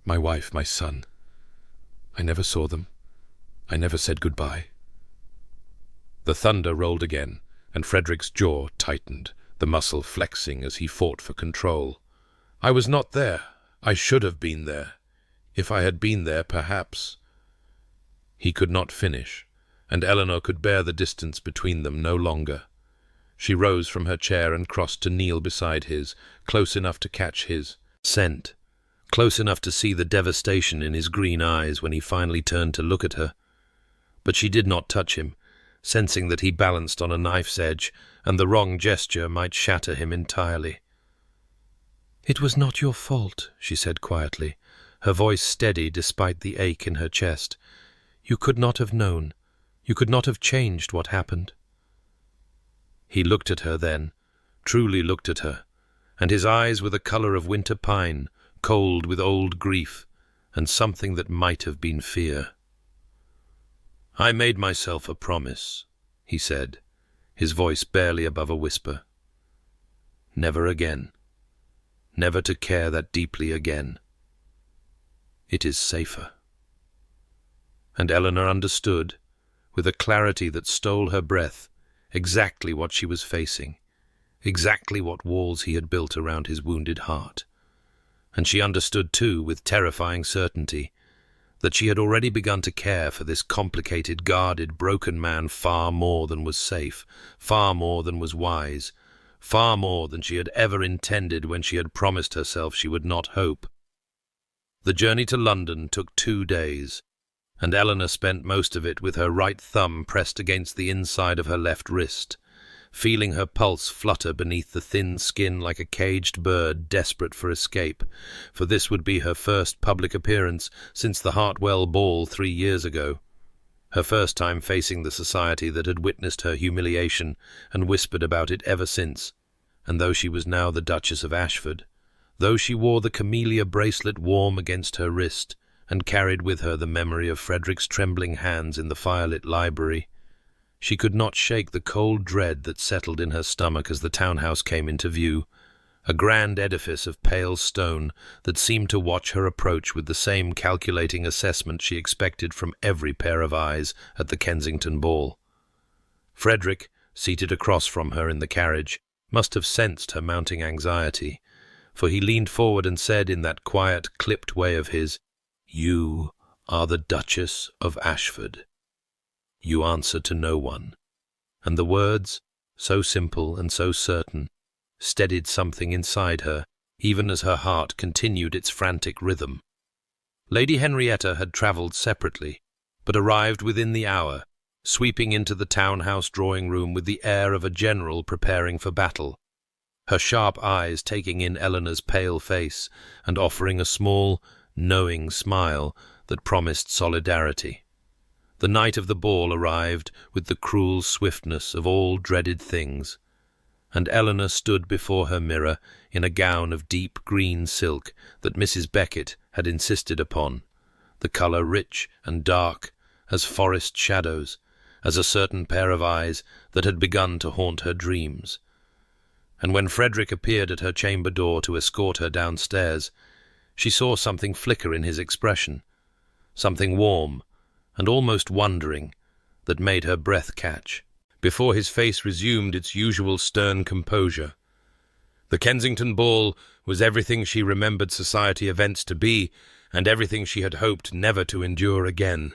My wife, my son. I never saw them. I never said goodbye." The thunder rolled again, and Frederick's jaw tightened, the muscle flexing as he fought for control. I was not there. I should have been there. If I had been there, perhaps—" He could not finish, and Eleanor could bear the distance between them no longer. She rose from her chair and crossed to kneel beside his, close enough to catch his scent, close enough to see the devastation in his green eyes when he finally turned to look at her. But she did not touch him, sensing that he balanced on a knife's edge, and the wrong gesture might shatter him entirely. "It was not your fault," she said quietly, her voice steady despite the ache in her chest. "You could not have known. You could not have changed what happened." He looked at her then, truly looked at her, and his eyes were the colour of winter pine, cold with old grief, and something that might have been fear. "I made myself a promise," he said, his voice barely above a whisper. "Never again. Never to care that deeply again. It is safer." And Eleanor understood, with a clarity that stole her breath, exactly what she was facing, exactly what walls he had built around his wounded heart. And she understood, too, with terrifying certainty, that she had already begun to care for this complicated, guarded, broken man far more than was safe, far more than was wise, far more than she had ever intended when she had promised herself she would not hope. The journey to London took 2 days, and Eleanor spent most of it with her right thumb pressed against the inside of her left wrist, feeling her pulse flutter beneath the thin skin like a caged bird desperate for escape, for this would be her first public appearance since the Hartwell ball 3 years ago, her first time facing the society that had witnessed her humiliation and whispered about it ever since. And though she was now the Duchess of Ashford, though she wore the camellia bracelet warm against her wrist, and carried with her the memory of Frederick's trembling hands in the firelit library, she could not shake the cold dread that settled in her stomach as the townhouse came into view, a grand edifice of pale stone that seemed to watch her approach with the same calculating assessment she expected from every pair of eyes at the Kensington ball. Frederick, seated across from her in the carriage, must have sensed her mounting anxiety, for he leaned forward and said in that quiet, clipped way of his, "You are the Duchess of Ashford. You answer to no one." And the words, so simple and so certain, steadied something inside her, even as her heart continued its frantic rhythm. Lady Henrietta had travelled separately, but arrived within the hour, sweeping into the townhouse drawing-room with the air of a general preparing for battle, her sharp eyes taking in Eleanor's pale face and offering a small, knowing smile that promised solidarity. The night of the ball arrived with the cruel swiftness of all dreaded things, and Eleanor stood before her mirror in a gown of deep green silk that Mrs. Beckett had insisted upon, the colour rich and dark as forest shadows, as a certain pair of eyes that had begun to haunt her dreams. And when Frederick appeared at her chamber door to escort her downstairs, she saw something flicker in his expression, something warm and almost wondering that made her breath catch, before his face resumed its usual stern composure. The Kensington ball was everything she remembered society events to be, and everything she had hoped never to endure again.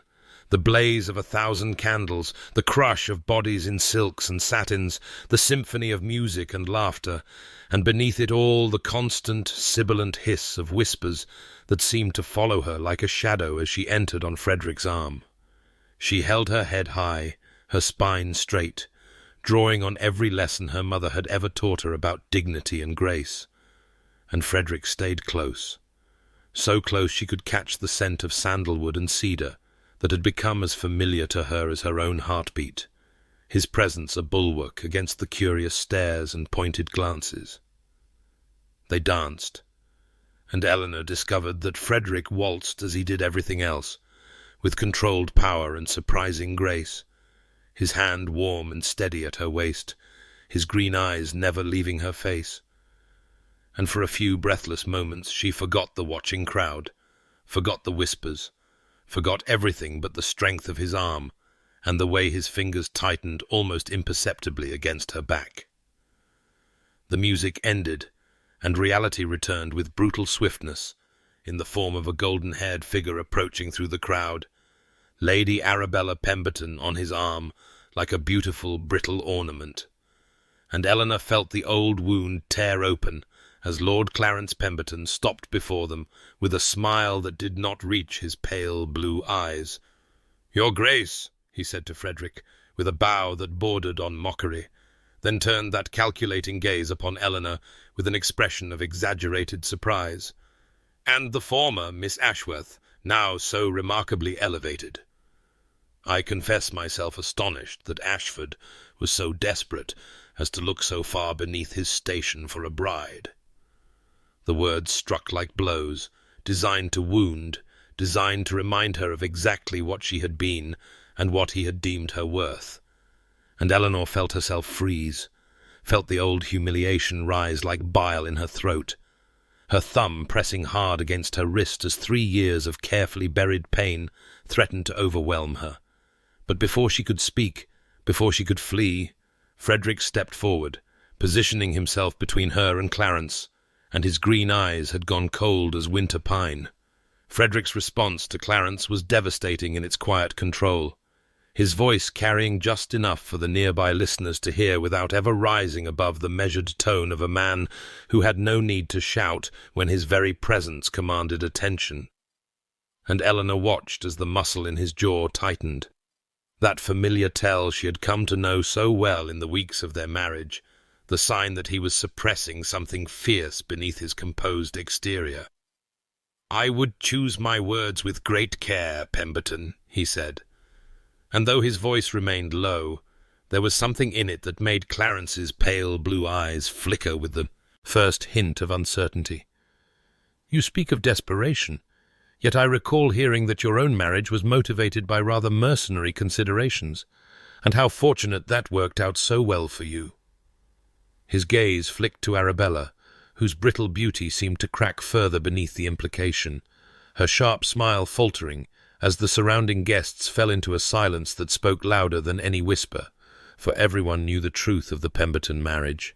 The blaze of 1,000 candles, the crush of bodies in silks and satins, the symphony of music and laughter, and beneath it all the constant, sibilant hiss of whispers that seemed to follow her like a shadow as she entered on Frederick's arm. She held her head high, her spine straight, drawing on every lesson her mother had ever taught her about dignity and grace. And Frederick stayed close, so close she could catch the scent of sandalwood and cedar that had become as familiar to her as her own heartbeat, his presence a bulwark against the curious stares and pointed glances. They danced, and Eleanor discovered that Frederick waltzed as he did everything else, with controlled power and surprising grace, his hand warm and steady at her waist, his green eyes never leaving her face. And for a few breathless moments she forgot the watching crowd, forgot the whispers, forgot everything but the strength of his arm and the way his fingers tightened almost imperceptibly against her back. The music ended, and reality returned with brutal swiftness, in the form of a golden-haired figure approaching through the crowd, Lady Arabella Pemberton on his arm like a beautiful brittle ornament. And Eleanor felt the old wound tear open as Lord Clarence Pemberton stopped before them with a smile that did not reach his pale blue eyes. "Your Grace," he said to Frederick, with a bow that bordered on mockery, then turned that calculating gaze upon Eleanor with an expression of exaggerated surprise. "And the former Miss Ashworth, now so remarkably elevated." I confess myself astonished that Ashford was so desperate as to look so far beneath his station for a bride. The words struck like blows, designed to wound, designed to remind her of exactly what she had been and what he had deemed her worth. And Eleanor felt herself freeze, felt the old humiliation rise like bile in her throat, her thumb pressing hard against her wrist as 3 years of carefully buried pain threatened to overwhelm her. But before she could speak, before she could flee, Frederick stepped forward, positioning himself between her and Clarence, and his green eyes had gone cold as winter pine. Frederick's response to Clarence was devastating in its quiet control, his voice carrying just enough for the nearby listeners to hear without ever rising above the measured tone of a man who had no need to shout when his very presence commanded attention. And Eleanor watched as the muscle in his jaw tightened. That familiar tell she had come to know so well in the weeks of their marriage, the sign that he was suppressing something fierce beneath his composed exterior. "I would choose my words with great care, Pemberton," he said. And though his voice remained low, there was something in it that made Clarence's pale blue eyes flicker with the first hint of uncertainty. "You speak of desperation, yet I recall hearing that your own marriage was motivated by rather mercenary considerations, and how fortunate that worked out so well for you." His gaze flicked to Arabella, whose brittle beauty seemed to crack further beneath the implication, her sharp smile faltering as the surrounding guests fell into a silence that spoke louder than any whisper, for everyone knew the truth of the Pemberton marriage,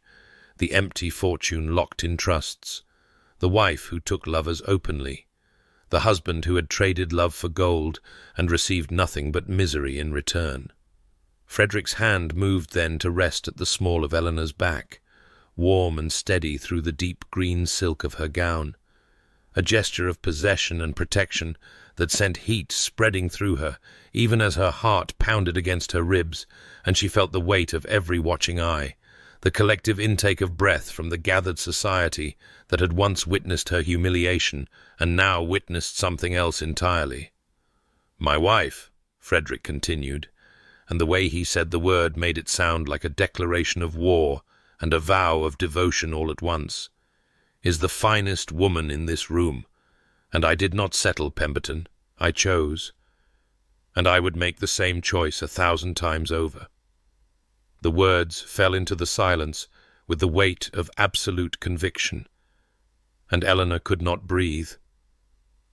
the empty fortune locked in trusts, the wife who took lovers openly, the husband who had traded love for gold and received nothing but misery in return. Frederick's hand moved then to rest at the small of Eleanor's back, warm and steady through the deep green silk of her gown, a gesture of possession and protection that sent heat spreading through her, even as her heart pounded against her ribs, and she felt the weight of every watching eye, the collective intake of breath from the gathered society that had once witnessed her humiliation and now witnessed something else entirely. "My wife," Frederick continued, and the way he said the word made it sound like a declaration of war and a vow of devotion all at once, "is the finest woman in this room, and I did not settle, Pemberton. I chose, and I would make the same choice 1,000 times over." The words fell into the silence with the weight of absolute conviction, and Eleanor could not breathe,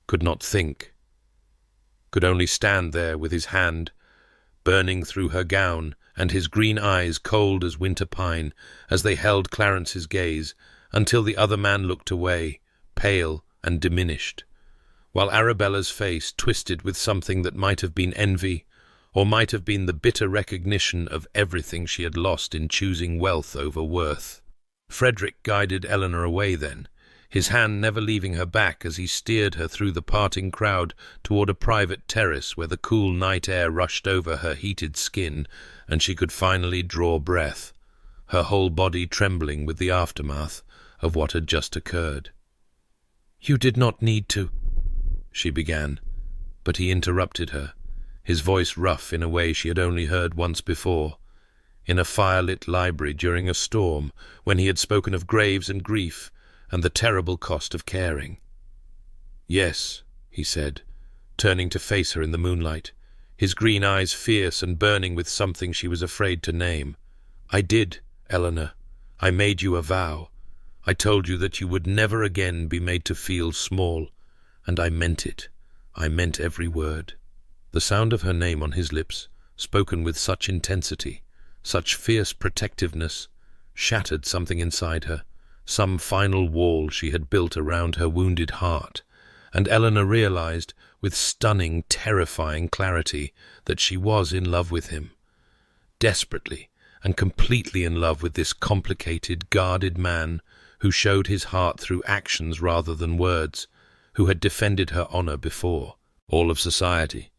could not think, could only stand there with his hand burning through her gown and his green eyes cold as winter pine as they held Clarence's gaze until the other man looked away, pale and diminished, while Arabella's face twisted with something that might have been envy or might have been the bitter recognition of everything she had lost in choosing wealth over worth. Frederick guided Eleanor away then, his hand never leaving her back as he steered her through the parting crowd toward a private terrace where the cool night air rushed over her heated skin and she could finally draw breath, her whole body trembling with the aftermath of what had just occurred. "You did not need to," she began, but he interrupted her, his voice rough in a way she had only heard once before, in a firelit library during a storm when he had spoken of graves and grief and the terrible cost of caring. "Yes," he said, turning to face her in the moonlight, his green eyes fierce and burning with something she was afraid to name. "I did, Eleanor. I made you a vow. I told you that you would never again be made to feel small, and I meant it. I meant every word." The sound of her name on his lips, spoken with such intensity, such fierce protectiveness, shattered something inside her, some final wall she had built around her wounded heart, and Eleanor realized, with stunning, terrifying clarity, that she was in love with him. Desperately and completely in love with this complicated, guarded man who showed his heart through actions rather than words, who had defended her honor before all of society,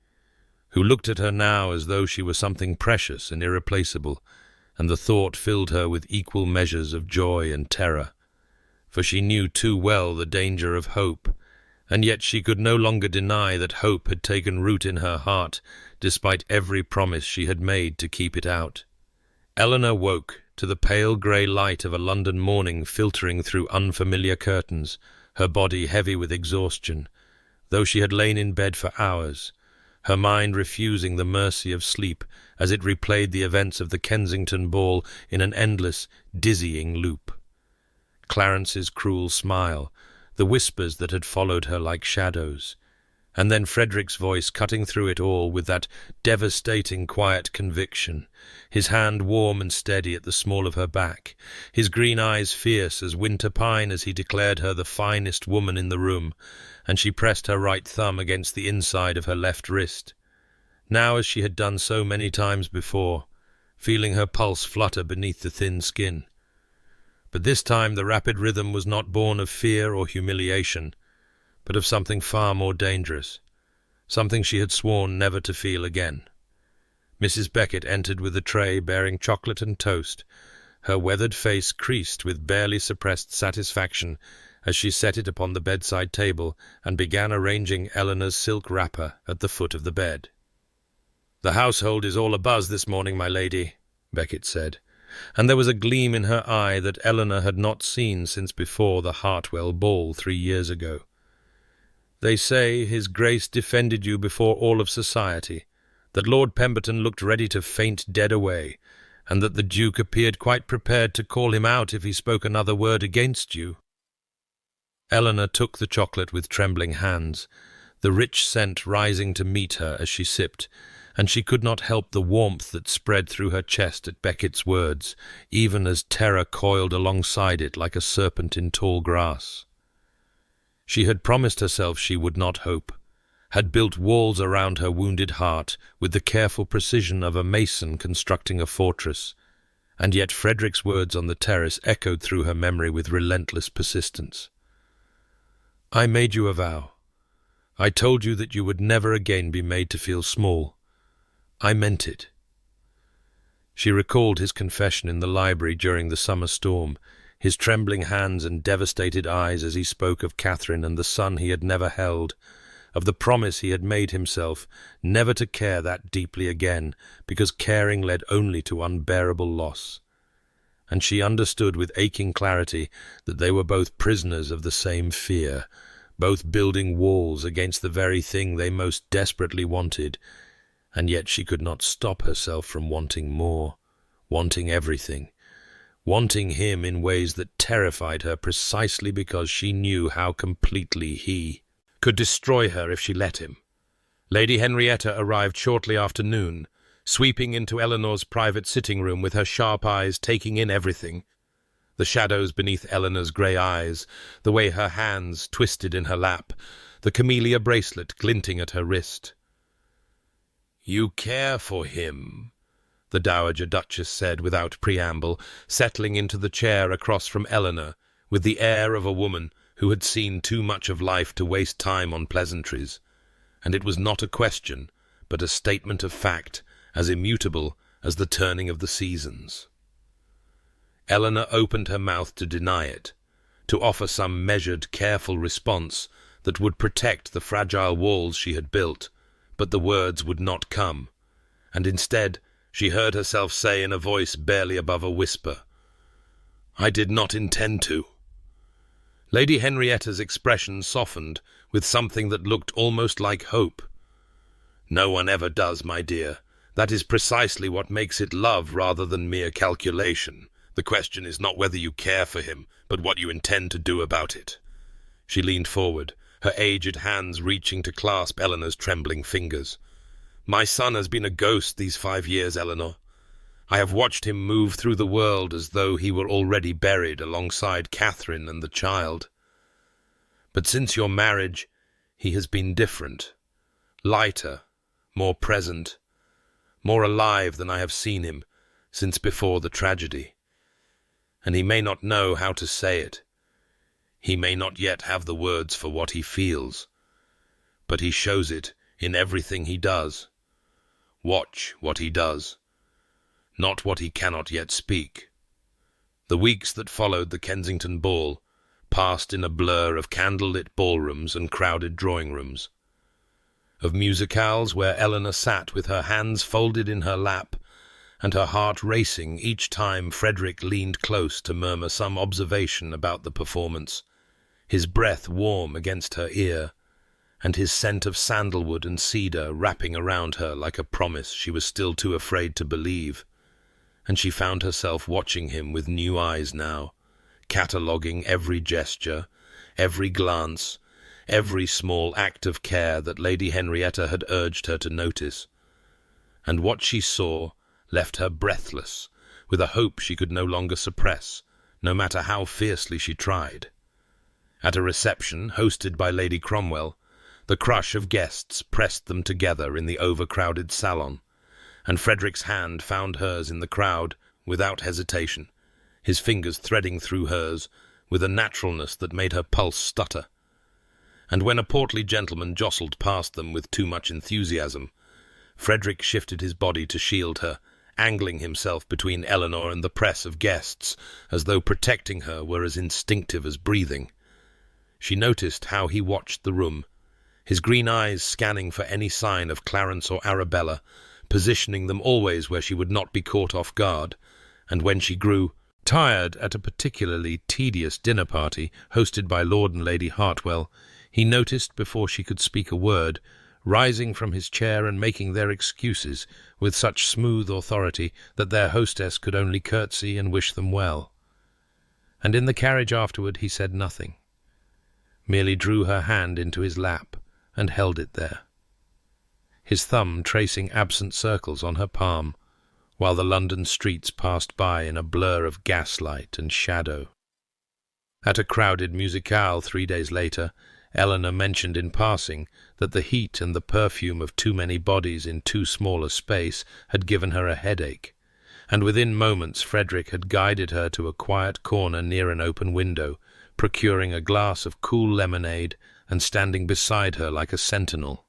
who looked at her now as though she were something precious and irreplaceable, and the thought filled her with equal measures of joy and terror. For she knew too well the danger of hope, and yet she could no longer deny that hope had taken root in her heart, despite every promise she had made to keep it out. Eleanor woke to the pale grey light of a London morning filtering through unfamiliar curtains, her body heavy with exhaustion, though she had lain in bed for hours, her mind refusing the mercy of sleep as it replayed the events of the Kensington ball in an endless, dizzying loop. Clarence's cruel smile, the whispers that had followed her like shadows, and then Frederick's voice cutting through it all with that devastating quiet conviction, his hand warm and steady at the small of her back, his green eyes fierce as winter pine as he declared her the finest woman in the room, and she pressed her right thumb against the inside of her left wrist, now as she had done so many times before, feeling her pulse flutter beneath the thin skin. But this time the rapid rhythm was not born of fear or humiliation, but of something far more dangerous, something she had sworn never to feel again. Mrs. Beckett entered with a tray bearing chocolate and toast, her weathered face creased with barely suppressed satisfaction as she set it upon the bedside table and began arranging Eleanor's silk wrapper at the foot of the bed. "The household is all abuzz this morning, my lady," Beckett said, and there was a gleam in her eye that Eleanor had not seen since before the Hartwell ball 3 years ago. "They say his Grace defended you before all of society, that Lord Pemberton looked ready to faint dead away, and that the Duke appeared quite prepared to call him out if he spoke another word against you." Eleanor took the chocolate with trembling hands, the rich scent rising to meet her as she sipped, and she could not help the warmth that spread through her chest at Beckett's words, even as terror coiled alongside it like a serpent in tall grass. She had promised herself she would not hope, had built walls around her wounded heart with the careful precision of a mason constructing a fortress, and yet Frederick's words on the terrace echoed through her memory with relentless persistence. "I made you a vow. I told you that you would never again be made to feel small. I meant it." She recalled his confession in the library during the summer storm, his trembling hands and devastated eyes as he spoke of Catherine and the son he had never held, of the promise he had made himself never to care that deeply again, because caring led only to unbearable loss. And she understood with aching clarity that they were both prisoners of the same fear, both building walls against the very thing they most desperately wanted, and yet she could not stop herself from wanting more, wanting everything, wanting him in ways that terrified her precisely because she knew how completely he could destroy her if she let him. Lady Henrietta arrived shortly after noon, sweeping into Eleanor's private sitting room with her sharp eyes taking in everything, the shadows beneath Eleanor's grey eyes, the way her hands twisted in her lap, the camellia bracelet glinting at her wrist. "You care for him," the Dowager Duchess said without preamble, settling into the chair across from Eleanor, with the air of a woman who had seen too much of life to waste time on pleasantries. And it was not a question, but a statement of fact, as immutable as the turning of the seasons. Eleanor opened her mouth to deny it, to offer some measured, careful response that would protect the fragile walls she had built, but the words would not come, and instead she heard herself say in a voice barely above a whisper, "I did not intend to." Lady Henrietta's expression softened with something that looked almost like hope. "No one ever does, my dear. That is precisely what makes it love rather than mere calculation. The question is not whether you care for him, but what you intend to do about it." She leaned forward, her aged hands reaching to clasp Eleanor's trembling fingers. "My son has been a ghost these 5 years, Eleanor. I have watched him move through the world as though he were already buried alongside Catherine and the child. But since your marriage, he has been different, lighter, more present, more alive than I have seen him since before the tragedy. And he may not know how to say it. He may not yet have the words for what he feels, but he shows it in everything he does. Watch what he does, not what he cannot yet speak. The weeks that followed the Kensington ball passed in a blur of candle-lit ballrooms and crowded drawing rooms, of musicales where Eleanor sat with her hands folded in her lap and her heart racing each time Frederick leaned close to murmur some observation about the performance, his breath warm against her ear, and his scent of sandalwood and cedar wrapping around her like a promise she was still too afraid to believe. And she found herself watching him with new eyes now, cataloguing every gesture, every glance, every small act of care that Lady Henrietta had urged her to notice. And what she saw left her breathless, with a hope she could no longer suppress, no matter how fiercely she tried. At a reception hosted by Lady Cromwell, the crush of guests pressed them together in the overcrowded salon, and Frederick's hand found hers in the crowd without hesitation, his fingers threading through hers with a naturalness that made her pulse stutter. And when a portly gentleman jostled past them with too much enthusiasm, Frederick shifted his body to shield her, angling himself between Eleanor and the press of guests, as though protecting her were as instinctive as breathing. She noticed how he watched the room, his green eyes scanning for any sign of Clarence or Arabella, positioning them always where she would not be caught off guard, and when she grew tired at a particularly tedious dinner party hosted by Lord and Lady Hartwell, he noticed before she could speak a word, rising from his chair and making their excuses with such smooth authority that their hostess could only curtsy and wish them well. And in the carriage afterward he said nothing, merely drew her hand into his lap and held it there, his thumb tracing absent circles on her palm, while the London streets passed by in a blur of gaslight and shadow. At a crowded musicale 3 days later, Eleanor mentioned in passing that the heat and the perfume of too many bodies in too small a space had given her a headache, and within moments Frederick had guided her to a quiet corner near an open window, procuring a glass of cool lemonade and standing beside her like a sentinel.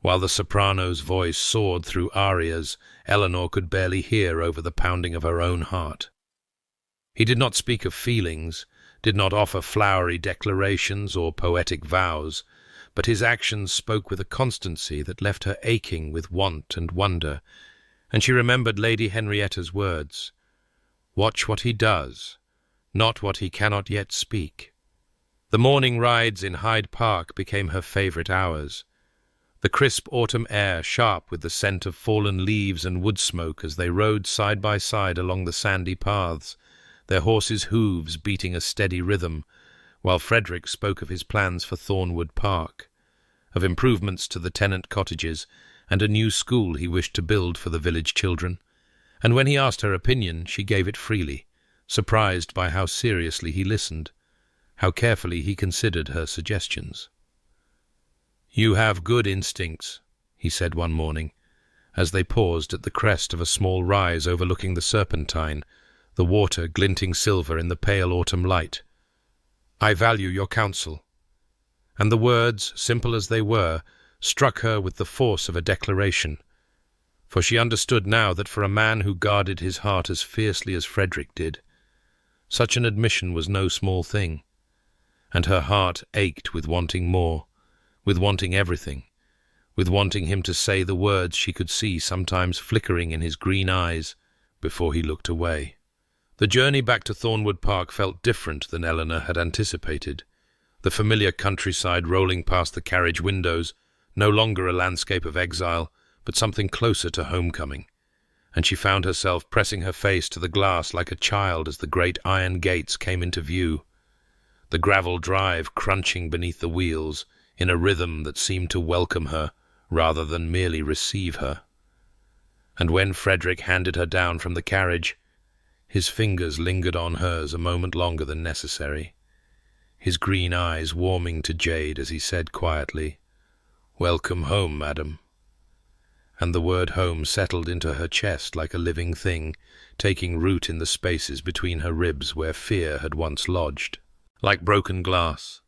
While the soprano's voice soared through arias Eleanor could barely hear over the pounding of her own heart. He did not speak of feelings, did not offer flowery declarations or poetic vows, but his actions spoke with a constancy that left her aching with want and wonder, and she remembered Lady Henrietta's words, "Watch what he does, not what he cannot yet speak." The morning rides in Hyde Park became her favourite hours. The crisp autumn air, sharp with the scent of fallen leaves and wood smoke as they rode side by side along the sandy paths, their horses' hooves beating a steady rhythm, while Frederick spoke of his plans for Thornwood Park, of improvements to the tenant cottages, and a new school he wished to build for the village children, and when he asked her opinion, she gave it freely, surprised by how seriously he listened, how carefully he considered her suggestions. "You have good instincts," he said one morning, as they paused at the crest of a small rise overlooking the Serpentine, the water glinting silver in the pale autumn light. "I value your counsel." And the words, simple as they were, struck her with the force of a declaration, for she understood now that for a man who guarded his heart as fiercely as Frederick did, such an admission was no small thing, and her heart ached with wanting more, with wanting everything, with wanting him to say the words she could see sometimes flickering in his green eyes before he looked away. The journey back to Thornwood Park felt different than Eleanor had anticipated, the familiar countryside rolling past the carriage windows, no longer a landscape of exile, but something closer to homecoming, and she found herself pressing her face to the glass like a child as the great iron gates came into view, the gravel drive crunching beneath the wheels in a rhythm that seemed to welcome her rather than merely receive her. And when Frederick handed her down from the carriage, his fingers lingered on hers a moment longer than necessary, his green eyes warming to jade as he said quietly, "Welcome home, madam." And the word home settled into her chest like a living thing, taking root in the spaces between her ribs where fear had once lodged. Like broken glass,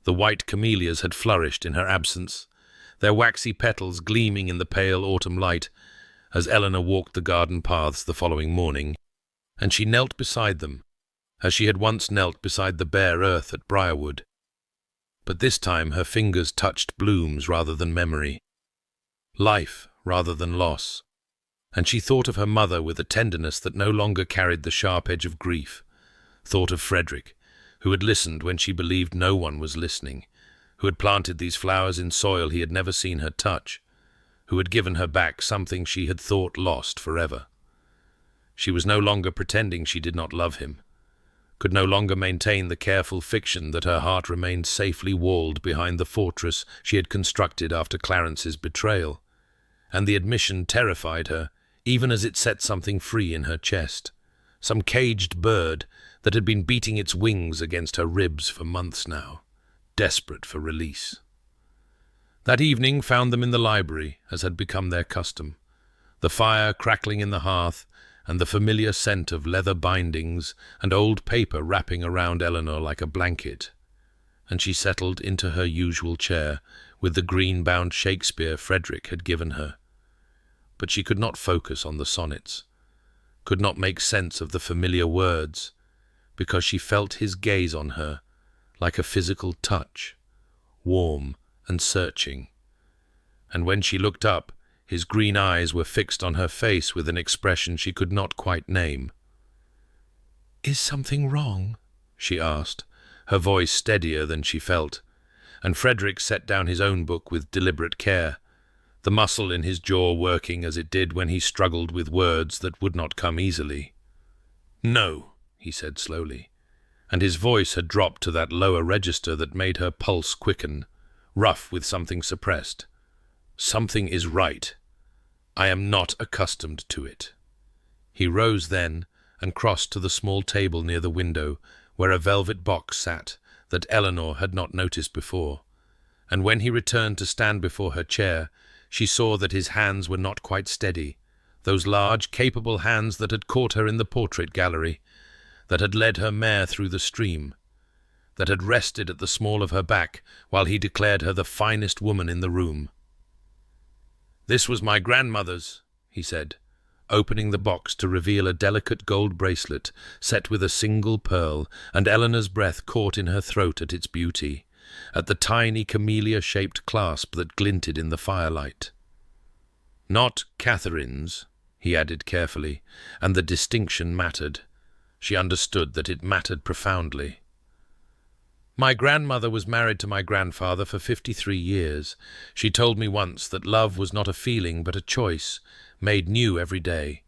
the white camellias had flourished in her absence, their waxy petals gleaming in the pale autumn light as Eleanor walked the garden paths the following morning, and she knelt beside them, as she had once knelt beside the bare earth at Briarwood. But this time her fingers touched blooms rather than memory, life rather than loss, and she thought of her mother with a tenderness that no longer carried the sharp edge of grief, thought of Frederick, who had listened when she believed no one was listening, who had planted these flowers in soil he had never seen her touch, who had given her back something she had thought lost forever. She was no longer pretending she did not love him, could no longer maintain the careful fiction that her heart remained safely walled behind the fortress she had constructed after Clarence's betrayal, and the admission terrified her, even as it set something free in her chest, some caged bird that had been beating its wings against her ribs for months now, desperate for release. That evening found them in the library, as had become their custom, the fire crackling in the hearth, and the familiar scent of leather bindings and old paper wrapping around Eleanor like a blanket, and she settled into her usual chair with the green-bound Shakespeare Frederick had given her. But she could not focus on the sonnets, could not make sense of the familiar words, because she felt his gaze on her like a physical touch, warm and searching. And when she looked up, his green eyes were fixed on her face with an expression she could not quite name. "Is something wrong?" she asked, her voice steadier than she felt, and Frederick set down his own book with deliberate care, the muscle in his jaw working as it did when he struggled with words that would not come easily. "No," he said slowly, and his voice had dropped to that lower register that made her pulse quicken, rough with something suppressed. "Something is right. I am not accustomed to it." He rose then and crossed to the small table near the window where a velvet box sat that Eleanor had not noticed before, and when he returned to stand before her chair, she saw that his hands were not quite steady, those large, capable hands that had caught her in the portrait gallery, that had led her mare through the stream, that had rested at the small of her back while he declared her the finest woman in the room. "This was my grandmother's," he said, opening the box to reveal a delicate gold bracelet set with a single pearl, and Eleanor's breath caught in her throat at its beauty, at the tiny camellia-shaped clasp that glinted in the firelight. "Not Catherine's," he added carefully, and the distinction mattered. She understood that it mattered profoundly. "My grandmother was married to my grandfather for 53 years. She told me once that love was not a feeling but a choice, made new every day."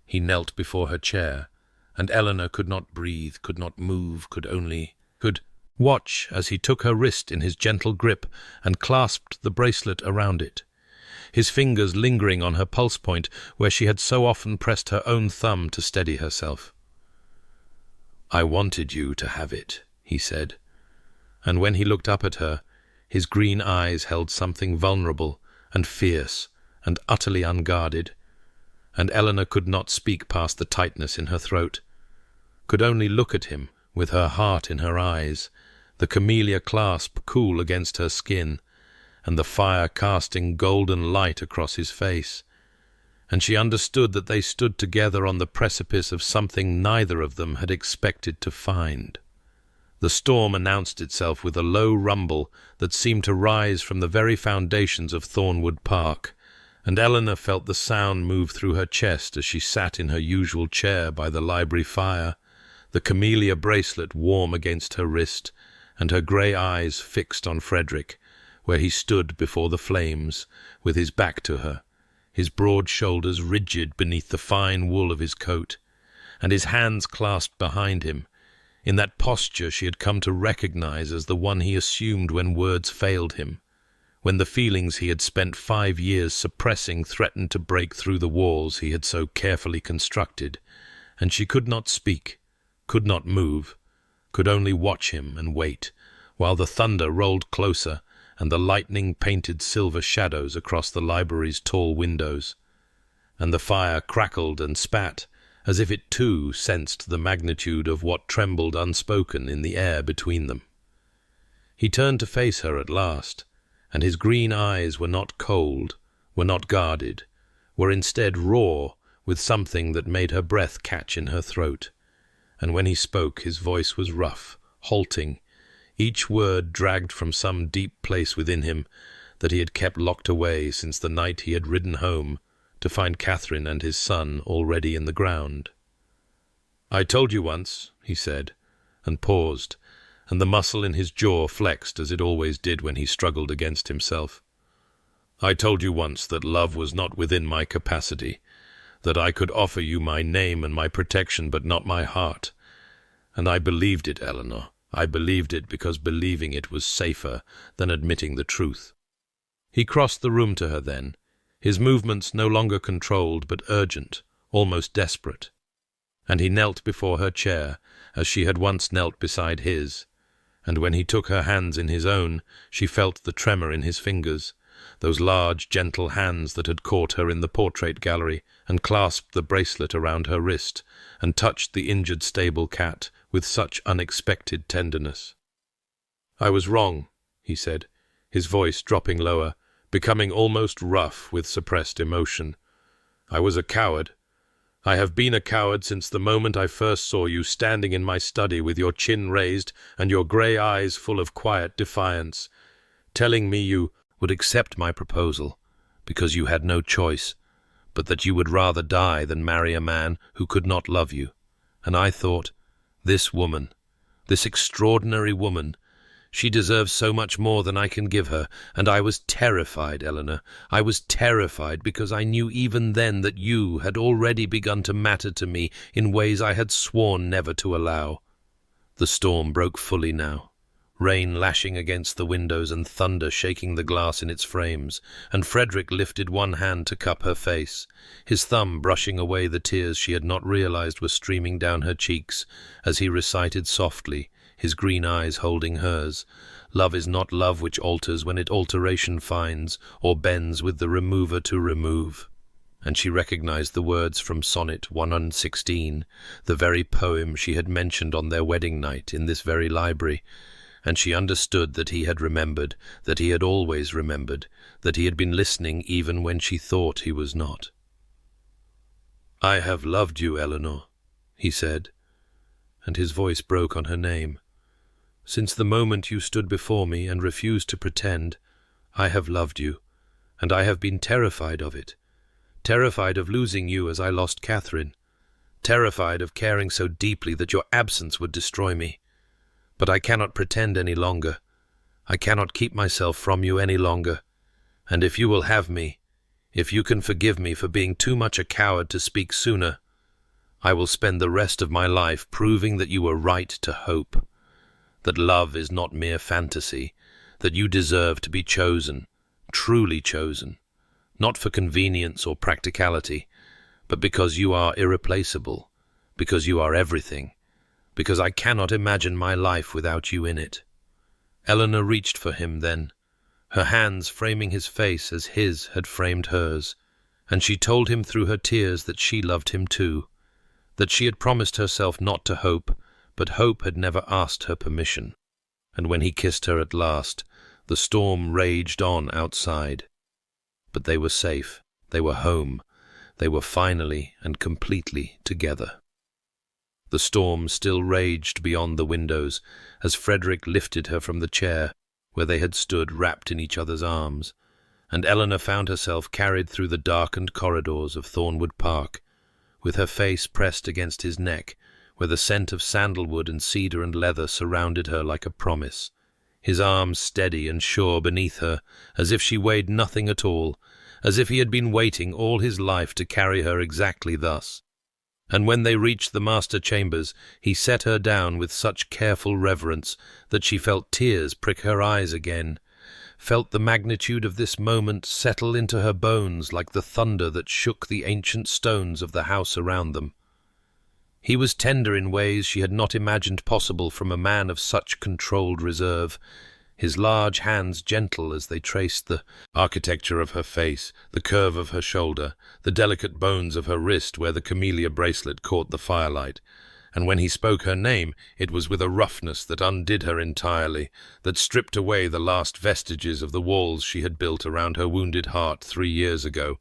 He knelt before her chair, and Eleanor could not breathe, could not move, could watch as he took her wrist in his gentle grip and clasped the bracelet around it, his fingers lingering on her pulse point where she had so often pressed her own thumb to steady herself. "I wanted you to have it," he said, and when he looked up at her, his green eyes held something vulnerable and fierce and utterly unguarded, and Eleanor could not speak past the tightness in her throat, could only look at him with her heart in her eyes, the camellia clasp cool against her skin, and the fire casting golden light across his face, and she understood that they stood together on the precipice of something neither of them had expected to find. The storm announced itself with a low rumble that seemed to rise from the very foundations of Thornwood Park, and Eleanor felt the sound move through her chest as she sat in her usual chair by the library fire, the camellia bracelet warm against her wrist, and her grey eyes fixed on Frederick, where he stood before the flames, with his back to her, his broad shoulders rigid beneath the fine wool of his coat, and his hands clasped behind him, in that posture she had come to recognize as the one he assumed when words failed him, when the feelings he had spent 5 years suppressing threatened to break through the walls he had so carefully constructed, and she could not speak, could not move, could only watch him and wait, while the thunder rolled closer and the lightning painted silver shadows across the library's tall windows, and the fire crackled and spat, as if it too sensed the magnitude of what trembled unspoken in the air between them. He turned to face her at last, and his green eyes were not cold, were not guarded, were instead raw with something that made her breath catch in her throat, and when he spoke his voice was rough, halting, each word dragged from some deep place within him that he had kept locked away since the night he had ridden home to find Catherine and his son already in the ground. "I told you once," he said, and paused, and the muscle in his jaw flexed as it always did when he struggled against himself. "I told you once that love was not within my capacity, that I could offer you my name and my protection but not my heart. And I believed it, Eleanor. I believed it because believing it was safer than admitting the truth." He crossed the room to her then, his movements no longer controlled but urgent, almost desperate, and he knelt before her chair as she had once knelt beside his, and when he took her hands in his own she felt the tremor in his fingers, those large, gentle hands that had caught her in the portrait gallery and clasped the bracelet around her wrist and touched the injured stable cat with such unexpected tenderness. "I was wrong," he said, his voice dropping lower, becoming almost rough with suppressed emotion. "I was a coward. I have been a coward since the moment I first saw you standing in my study with your chin raised and your grey eyes full of quiet defiance, telling me you would accept my proposal because you had no choice, but that you would rather die than marry a man who could not love you. And I thought, this woman, this extraordinary woman, she deserves so much more than I can give her, and I was terrified, Eleanor. I was terrified because I knew even then that you had already begun to matter to me in ways I had sworn never to allow." The storm broke fully now, rain lashing against the windows and thunder shaking the glass in its frames, and Frederick lifted one hand to cup her face, his thumb brushing away the tears she had not realized were streaming down her cheeks, as he recited softly, his green eyes holding hers, "Love is not love which alters when it alteration finds, or bends with the remover to remove." And she recognized the words from Sonnet 116, the very poem she had mentioned on their wedding night in this very library, and she understood that he had remembered, that he had always remembered, that he had been listening even when she thought he was not. "I have loved you, Eleanor," he said, and his voice broke on her name. "Since the moment you stood before me and refused to pretend, I have loved you, and I have been terrified of it, terrified of losing you as I lost Catherine, terrified of caring so deeply that your absence would destroy me. But I cannot pretend any longer. I cannot keep myself from you any longer, and if you will have me, if you can forgive me for being too much a coward to speak sooner, I will spend the rest of my life proving that you were right to hope, that love is not mere fantasy, that you deserve to be chosen, truly chosen, not for convenience or practicality, but because you are irreplaceable, because you are everything, because I cannot imagine my life without you in it." Eleanor reached for him then, her hands framing his face as his had framed hers, and she told him through her tears that she loved him too, that she had promised herself not to hope, but hope had never asked her permission. And when he kissed her at last, the storm raged on outside. But they were safe, they were home, they were finally and completely together. The storm still raged beyond the windows as Frederick lifted her from the chair where they had stood wrapped in each other's arms, and Eleanor found herself carried through the darkened corridors of Thornwood Park, with her face pressed against his neck, where the scent of sandalwood and cedar and leather surrounded her like a promise, his arms steady and sure beneath her, as if she weighed nothing at all, as if he had been waiting all his life to carry her exactly thus. And when they reached the master chambers, he set her down with such careful reverence that she felt tears prick her eyes again, felt the magnitude of this moment settle into her bones like the thunder that shook the ancient stones of the house around them. He was tender in ways she had not imagined possible from a man of such controlled reserve, his large hands gentle as they traced the architecture of her face, the curve of her shoulder, the delicate bones of her wrist where the camellia bracelet caught the firelight. And when he spoke her name, it was with a roughness that undid her entirely, that stripped away the last vestiges of the walls she had built around her wounded heart 3 years ago,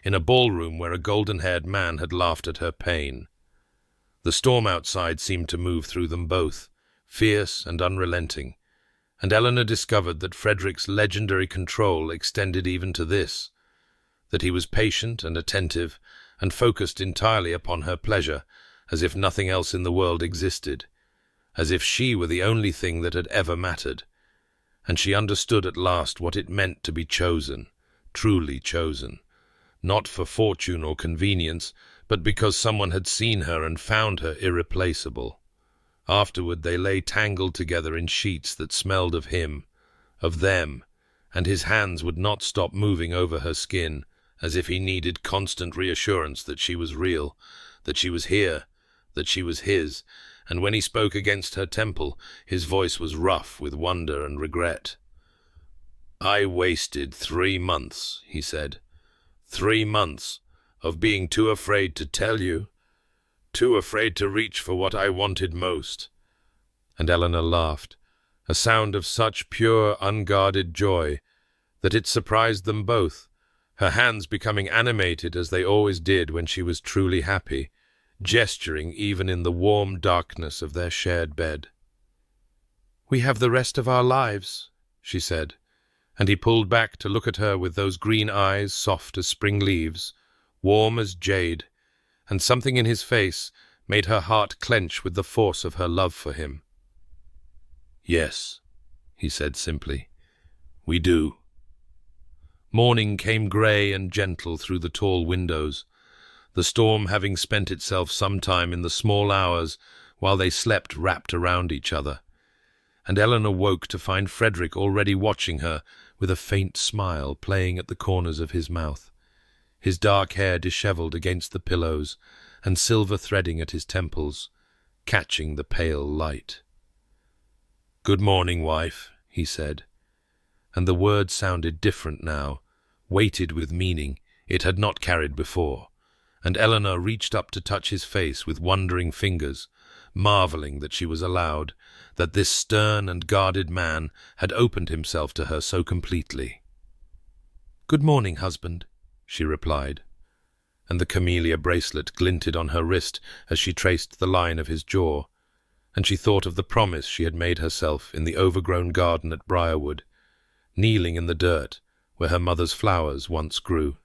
in a ballroom where a golden-haired man had laughed at her pain. The storm outside seemed to move through them both, fierce and unrelenting, and Eleanor discovered that Frederick's legendary control extended even to this, that he was patient and attentive and focused entirely upon her pleasure, as if nothing else in the world existed, as if she were the only thing that had ever mattered. And she understood at last what it meant to be chosen, truly chosen, not for fortune or convenience, but because someone had seen her and found her irreplaceable. Afterward they lay tangled together in sheets that smelled of him, of them, and his hands would not stop moving over her skin, as if he needed constant reassurance that she was real, that she was here, that she was his, and when he spoke against her temple, his voice was rough with wonder and regret. "I wasted 3 months," he said. 3 months of being too afraid to tell you, too afraid to reach for what I wanted most." And Eleanor laughed, a sound of such pure, unguarded joy that it surprised them both, her hands becoming animated as they always did when she was truly happy, gesturing even in the warm darkness of their shared bed. "We have the rest of our lives," she said, and he pulled back to look at her with those green eyes soft as spring leaves, warm as jade, and something in his face made her heart clench with the force of her love for him. "Yes," he said simply, "we do." Morning came grey and gentle through the tall windows, the storm having spent itself some time in the small hours while they slept wrapped around each other, and Eleanor woke to find Frederick already watching her with a faint smile playing at the corners of his mouth, his dark hair dishevelled against the pillows and silver threading at his temples, catching the pale light. "Good morning, wife," he said, and the word sounded different now, weighted with meaning it had not carried before, and Eleanor reached up to touch his face with wondering fingers, marvelling that she was allowed, that this stern and guarded man had opened himself to her so completely. "Good morning, husband," she replied, and the camellia bracelet glinted on her wrist as she traced the line of his jaw, and she thought of the promise she had made herself in the overgrown garden at Briarwood, kneeling in the dirt where her mother's flowers once grew.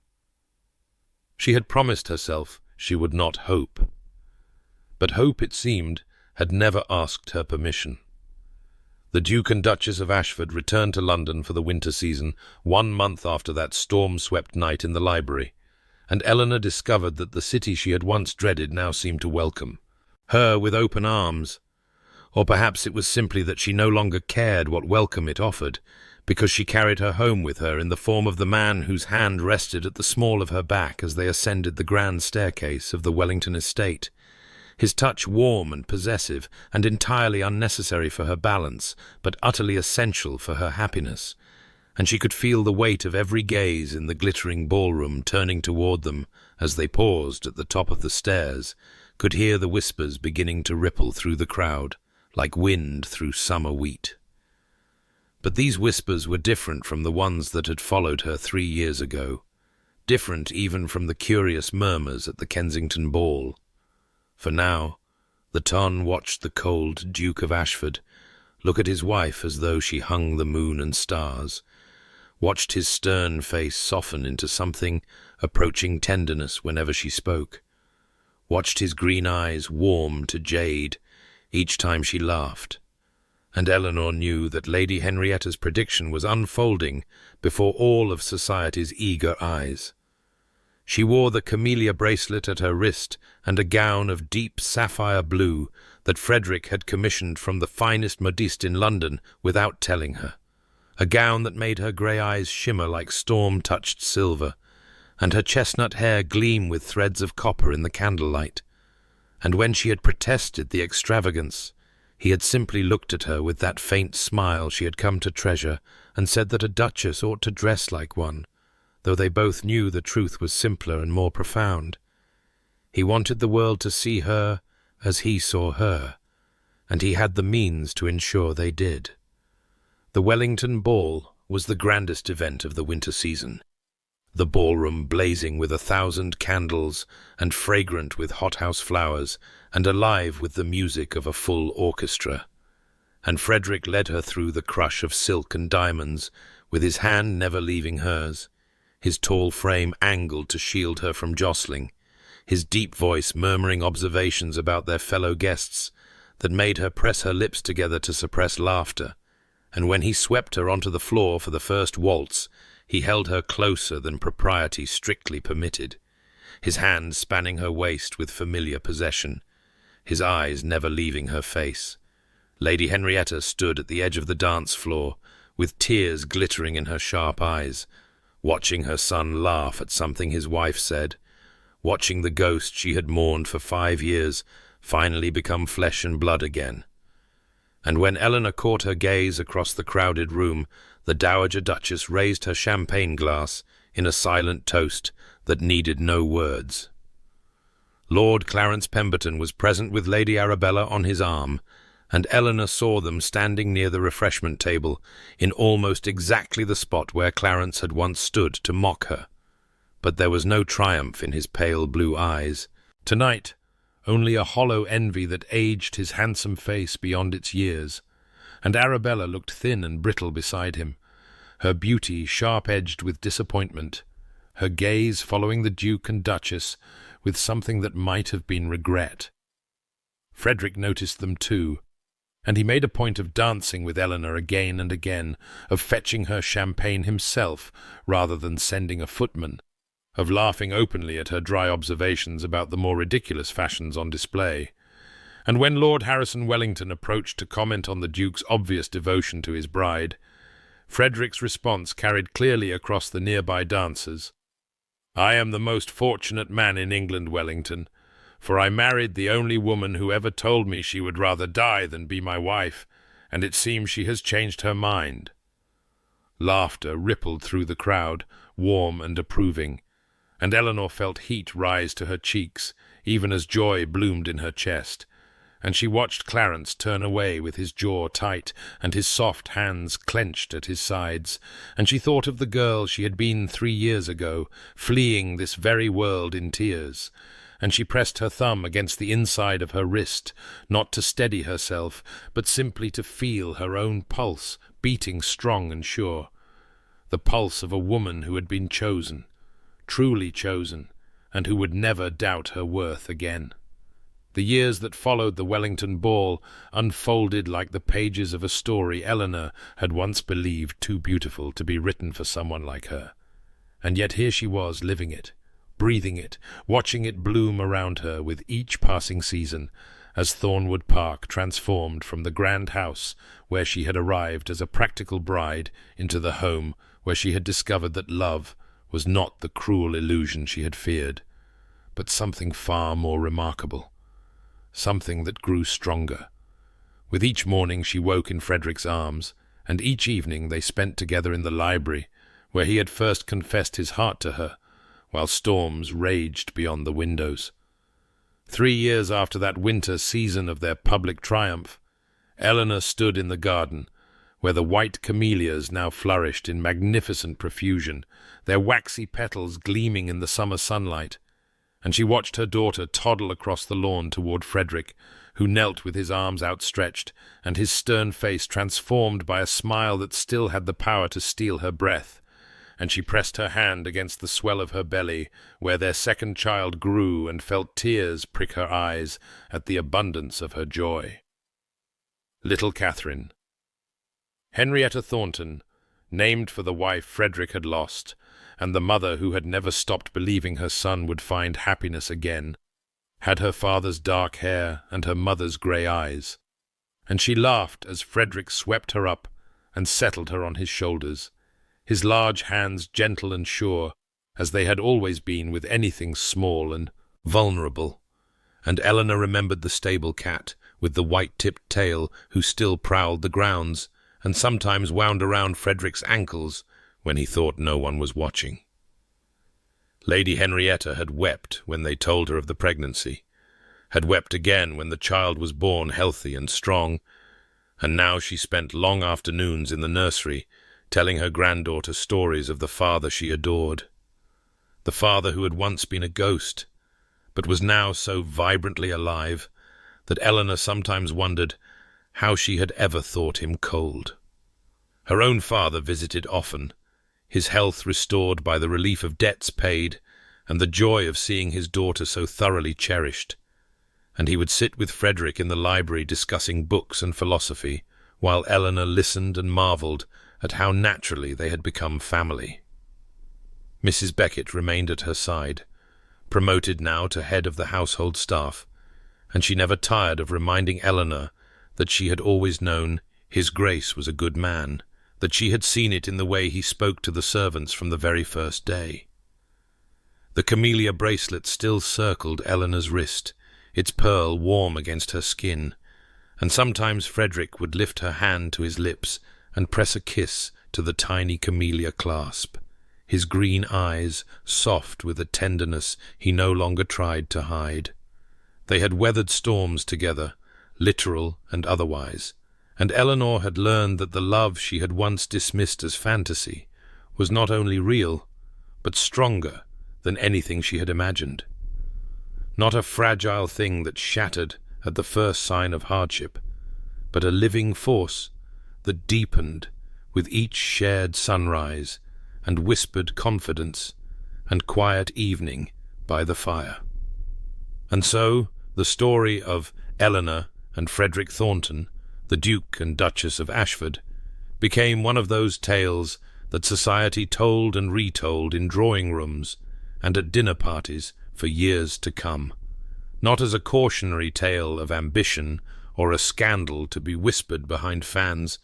She had promised herself she would not hope. But hope, it seemed, had never asked her permission. The Duke and Duchess of Ashford returned to London for the winter season 1 month after that storm-swept night in the library, and Eleanor discovered that the city she had once dreaded now seemed to welcome her with open arms. Or perhaps it was simply that she no longer cared what welcome it offered, because she carried her home with her in the form of the man whose hand rested at the small of her back as they ascended the grand staircase of the Wellington estate, his touch warm and possessive and entirely unnecessary for her balance, but utterly essential for her happiness, and she could feel the weight of every gaze in the glittering ballroom turning toward them as they paused at the top of the stairs, could hear the whispers beginning to ripple through the crowd, like wind through summer wheat. But these whispers were different from the ones that had followed her 3 years ago, different even from the curious murmurs at the Kensington ball. For now, the Ton watched the cold Duke of Ashford look at his wife as though she hung the moon and stars, watched his stern face soften into something approaching tenderness whenever she spoke, watched his green eyes warm to jade each time she laughed, and Eleanor knew that Lady Henrietta's prediction was unfolding before all of society's eager eyes. She wore the camellia bracelet at her wrist and a gown of deep sapphire blue that Frederick had commissioned from the finest modiste in London without telling her, a gown that made her grey eyes shimmer like storm-touched silver, and her chestnut hair gleam with threads of copper in the candlelight. And when she had protested the extravagance, he had simply looked at her with that faint smile she had come to treasure and said that a duchess ought to dress like one, though they both knew the truth was simpler and more profound. He wanted the world to see her as he saw her, and he had the means to ensure they did. The Wellington Ball was the grandest event of the winter season, the ballroom blazing with 1,000 candles and fragrant with hothouse flowers and alive with the music of a full orchestra. And Frederick led her through the crush of silk and diamonds, with his hand never leaving hers, his tall frame angled to shield her from jostling, his deep voice murmuring observations about their fellow guests that made her press her lips together to suppress laughter. And when he swept her onto the floor for the first waltz, he held her closer than propriety strictly permitted, his hand spanning her waist with familiar possession, his eyes never leaving her face. Lady Henrietta stood at the edge of the dance floor, with tears glittering in her sharp eyes, watching her son laugh at something his wife said, watching the ghost she had mourned for 5 years finally become flesh and blood again. And when Eleanor caught her gaze across the crowded room, the Dowager Duchess raised her champagne glass in a silent toast that needed no words. Lord Clarence Pemberton was present with Lady Arabella on his arm, and Eleanor saw them standing near the refreshment table in almost exactly the spot where Clarence had once stood to mock her. But there was no triumph in his pale blue eyes. Tonight, only a hollow envy that aged his handsome face beyond its years, and Arabella looked thin and brittle beside him, her beauty sharp-edged with disappointment, her gaze following the Duke and Duchess with something that might have been regret. Frederick noticed them too, and he made a point of dancing with Eleanor again and again, of fetching her champagne himself rather than sending a footman, of laughing openly at her dry observations about the more ridiculous fashions on display. And when Lord Harrison Wellington approached to comment on the Duke's obvious devotion to his bride, Frederick's response carried clearly across the nearby dancers. "I am the most fortunate man in England, Wellington, for I married the only woman who ever told me she would rather die than be my wife, and it seems she has changed her mind." Laughter rippled through the crowd, warm and approving, and Eleanor felt heat rise to her cheeks, even as joy bloomed in her chest, and she watched Clarence turn away with his jaw tight and his soft hands clenched at his sides, and she thought of the girl she had been 3 years ago, fleeing this very world in tears, and she pressed her thumb against the inside of her wrist, not to steady herself, but simply to feel her own pulse beating strong and sure, the pulse of a woman who had been chosen, truly chosen, and who would never doubt her worth again. The years that followed the Wellington Ball unfolded like the pages of a story Eleanor had once believed too beautiful to be written for someone like her. And yet here she was, living it, breathing it, watching it bloom around her with each passing season, as Thornwood Park transformed from the grand house where she had arrived as a practical bride into the home where she had discovered that love was not the cruel illusion she had feared, but something far more remarkable, something that grew stronger. With each morning she woke in Frederick's arms, and each evening they spent together in the library, where he had first confessed his heart to her, while storms raged beyond the windows. 3 years after that winter season of their public triumph, Eleanor stood in the garden, where the white camellias now flourished in magnificent profusion, their waxy petals gleaming in the summer sunlight, and she watched her daughter toddle across the lawn toward Frederick, who knelt with his arms outstretched, and his stern face transformed by a smile that still had the power to steal her breath, and she pressed her hand against the swell of her belly, where their second child grew, and felt tears prick her eyes at the abundance of her joy. Little Catherine. Henrietta Thornton, named for the wife Frederick had lost, and the mother who had never stopped believing her son would find happiness again, had her father's dark hair and her mother's grey eyes, and she laughed as Frederick swept her up and settled her on his shoulders, his large hands gentle and sure, as they had always been with anything small and vulnerable. And Eleanor remembered the stable cat with the white-tipped tail who still prowled the grounds and sometimes wound around Frederick's ankles when he thought no one was watching. Lady Henrietta had wept when they told her of the pregnancy, had wept again when the child was born healthy and strong, and now she spent long afternoons in the nursery telling her granddaughter stories of the father she adored, the father who had once been a ghost, but was now so vibrantly alive that Eleanor sometimes wondered how she had ever thought him cold. Her own father visited often, his health restored by the relief of debts paid and the joy of seeing his daughter so thoroughly cherished, and he would sit with Frederick in the library discussing books and philosophy, while Eleanor listened and marvelled at how naturally they had become family. Mrs. Beckett remained at her side, promoted now to head of the household staff, and she never tired of reminding Eleanor that she had always known His Grace was a good man, that she had seen it in the way he spoke to the servants from the very first day. The camellia bracelet still circled Eleanor's wrist, its pearl warm against her skin, and sometimes Frederick would lift her hand to his lips and press a kiss to the tiny camellia clasp, his green eyes soft with a tenderness he no longer tried to hide. They had weathered storms together, literal and otherwise, and Eleanor had learned that the love she had once dismissed as fantasy was not only real, but stronger than anything she had imagined. Not a fragile thing that shattered at the first sign of hardship, but a living force that deepened with each shared sunrise and whispered confidence and quiet evening by the fire. And so the story of Eleanor and Frederick Thornton, the Duke and Duchess of Ashford, became one of those tales that society told and retold in drawing rooms and at dinner parties for years to come, not as a cautionary tale of ambition or a scandal to be whispered behind fans,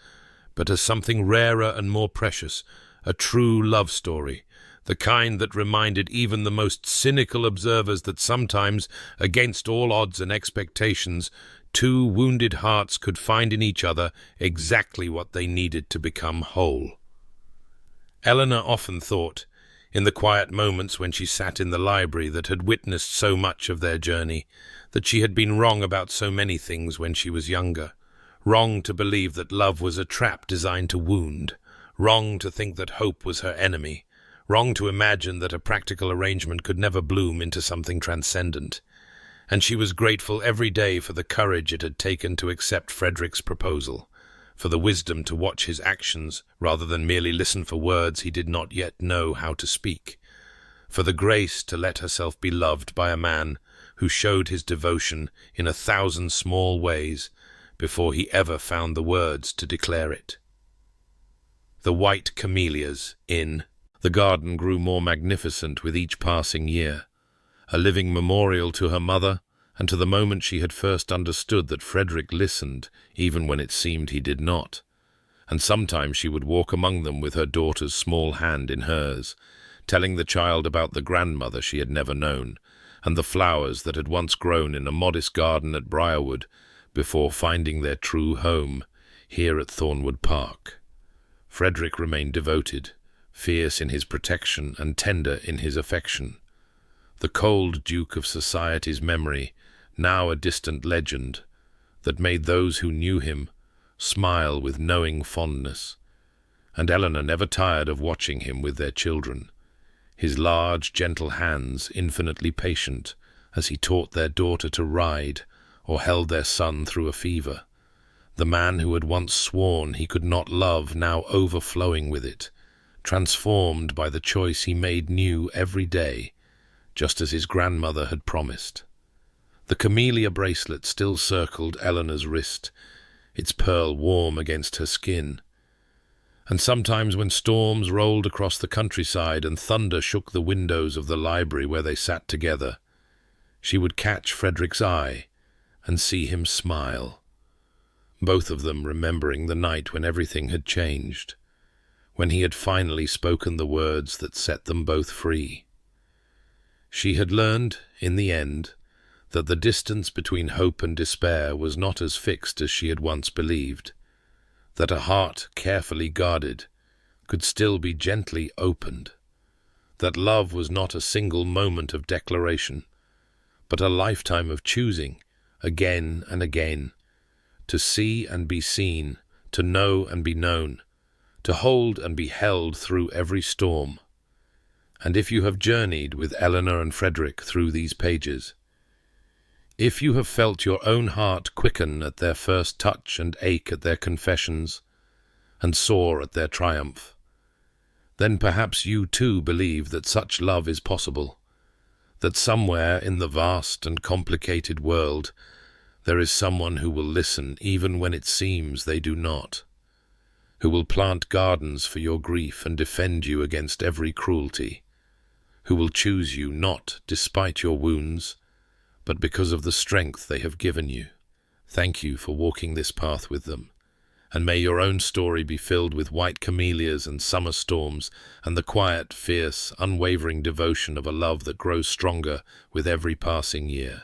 but as something rarer and more precious, a true love story, the kind that reminded even the most cynical observers that sometimes, against all odds and expectations, two wounded hearts could find in each other exactly what they needed to become whole. Eleanor often thought, in the quiet moments when she sat in the library that had witnessed so much of their journey, that she had been wrong about so many things when she was younger, wrong to believe that love was a trap designed to wound, wrong to think that hope was her enemy, wrong to imagine that a practical arrangement could never bloom into something transcendent. And she was grateful every day for the courage it had taken to accept Frederick's proposal, for the wisdom to watch his actions rather than merely listen for words he did not yet know how to speak, for the grace to let herself be loved by a man who showed his devotion in 1,000 small ways before he ever found the words to declare it. The white camellias in the garden grew more magnificent with each passing year, a living memorial to her mother and to the moment she had first understood that Frederick listened even when it seemed he did not, and sometimes she would walk among them with her daughter's small hand in hers, telling the child about the grandmother she had never known, and the flowers that had once grown in a modest garden at Briarwood before finding their true home here at Thornwood Park. Frederick remained devoted, fierce in his protection and tender in his affection. The cold Duke of Society's memory, now a distant legend, that made those who knew him smile with knowing fondness, and Eleanor never tired of watching him with their children, his large, gentle hands infinitely patient as he taught their daughter to ride or held their son through a fever, the man who had once sworn he could not love now overflowing with it, transformed by the choice he made new every day, just as his grandmother had promised. The camellia bracelet still circled Eleanor's wrist, its pearl warm against her skin. And sometimes when storms rolled across the countryside and thunder shook the windows of the library where they sat together, she would catch Frederick's eye and see him smile. both of them remembering the night when everything had changed, when he had finally spoken the words that set them both free. She had learned, in the end, that the distance between hope and despair was not as fixed as she had once believed, that a heart carefully guarded could still be gently opened, that love was not a single moment of declaration, but a lifetime of choosing, again and again, to see and be seen, to know and be known, to hold and be held through every storm. And if you have journeyed with Eleanor and Frederick through these pages, if you have felt your own heart quicken at their first touch and ache at their confessions, and soar at their triumph, then perhaps you too believe that such love is possible, that somewhere in the vast and complicated world there is someone who will listen even when it seems they do not, who will plant gardens for your grief and defend you against every cruelty, who will choose you not despite your wounds, but because of the strength they have given you. Thank you for walking this path with them, and may your own story be filled with white camellias and summer storms and the quiet, fierce, unwavering devotion of a love that grows stronger with every passing year.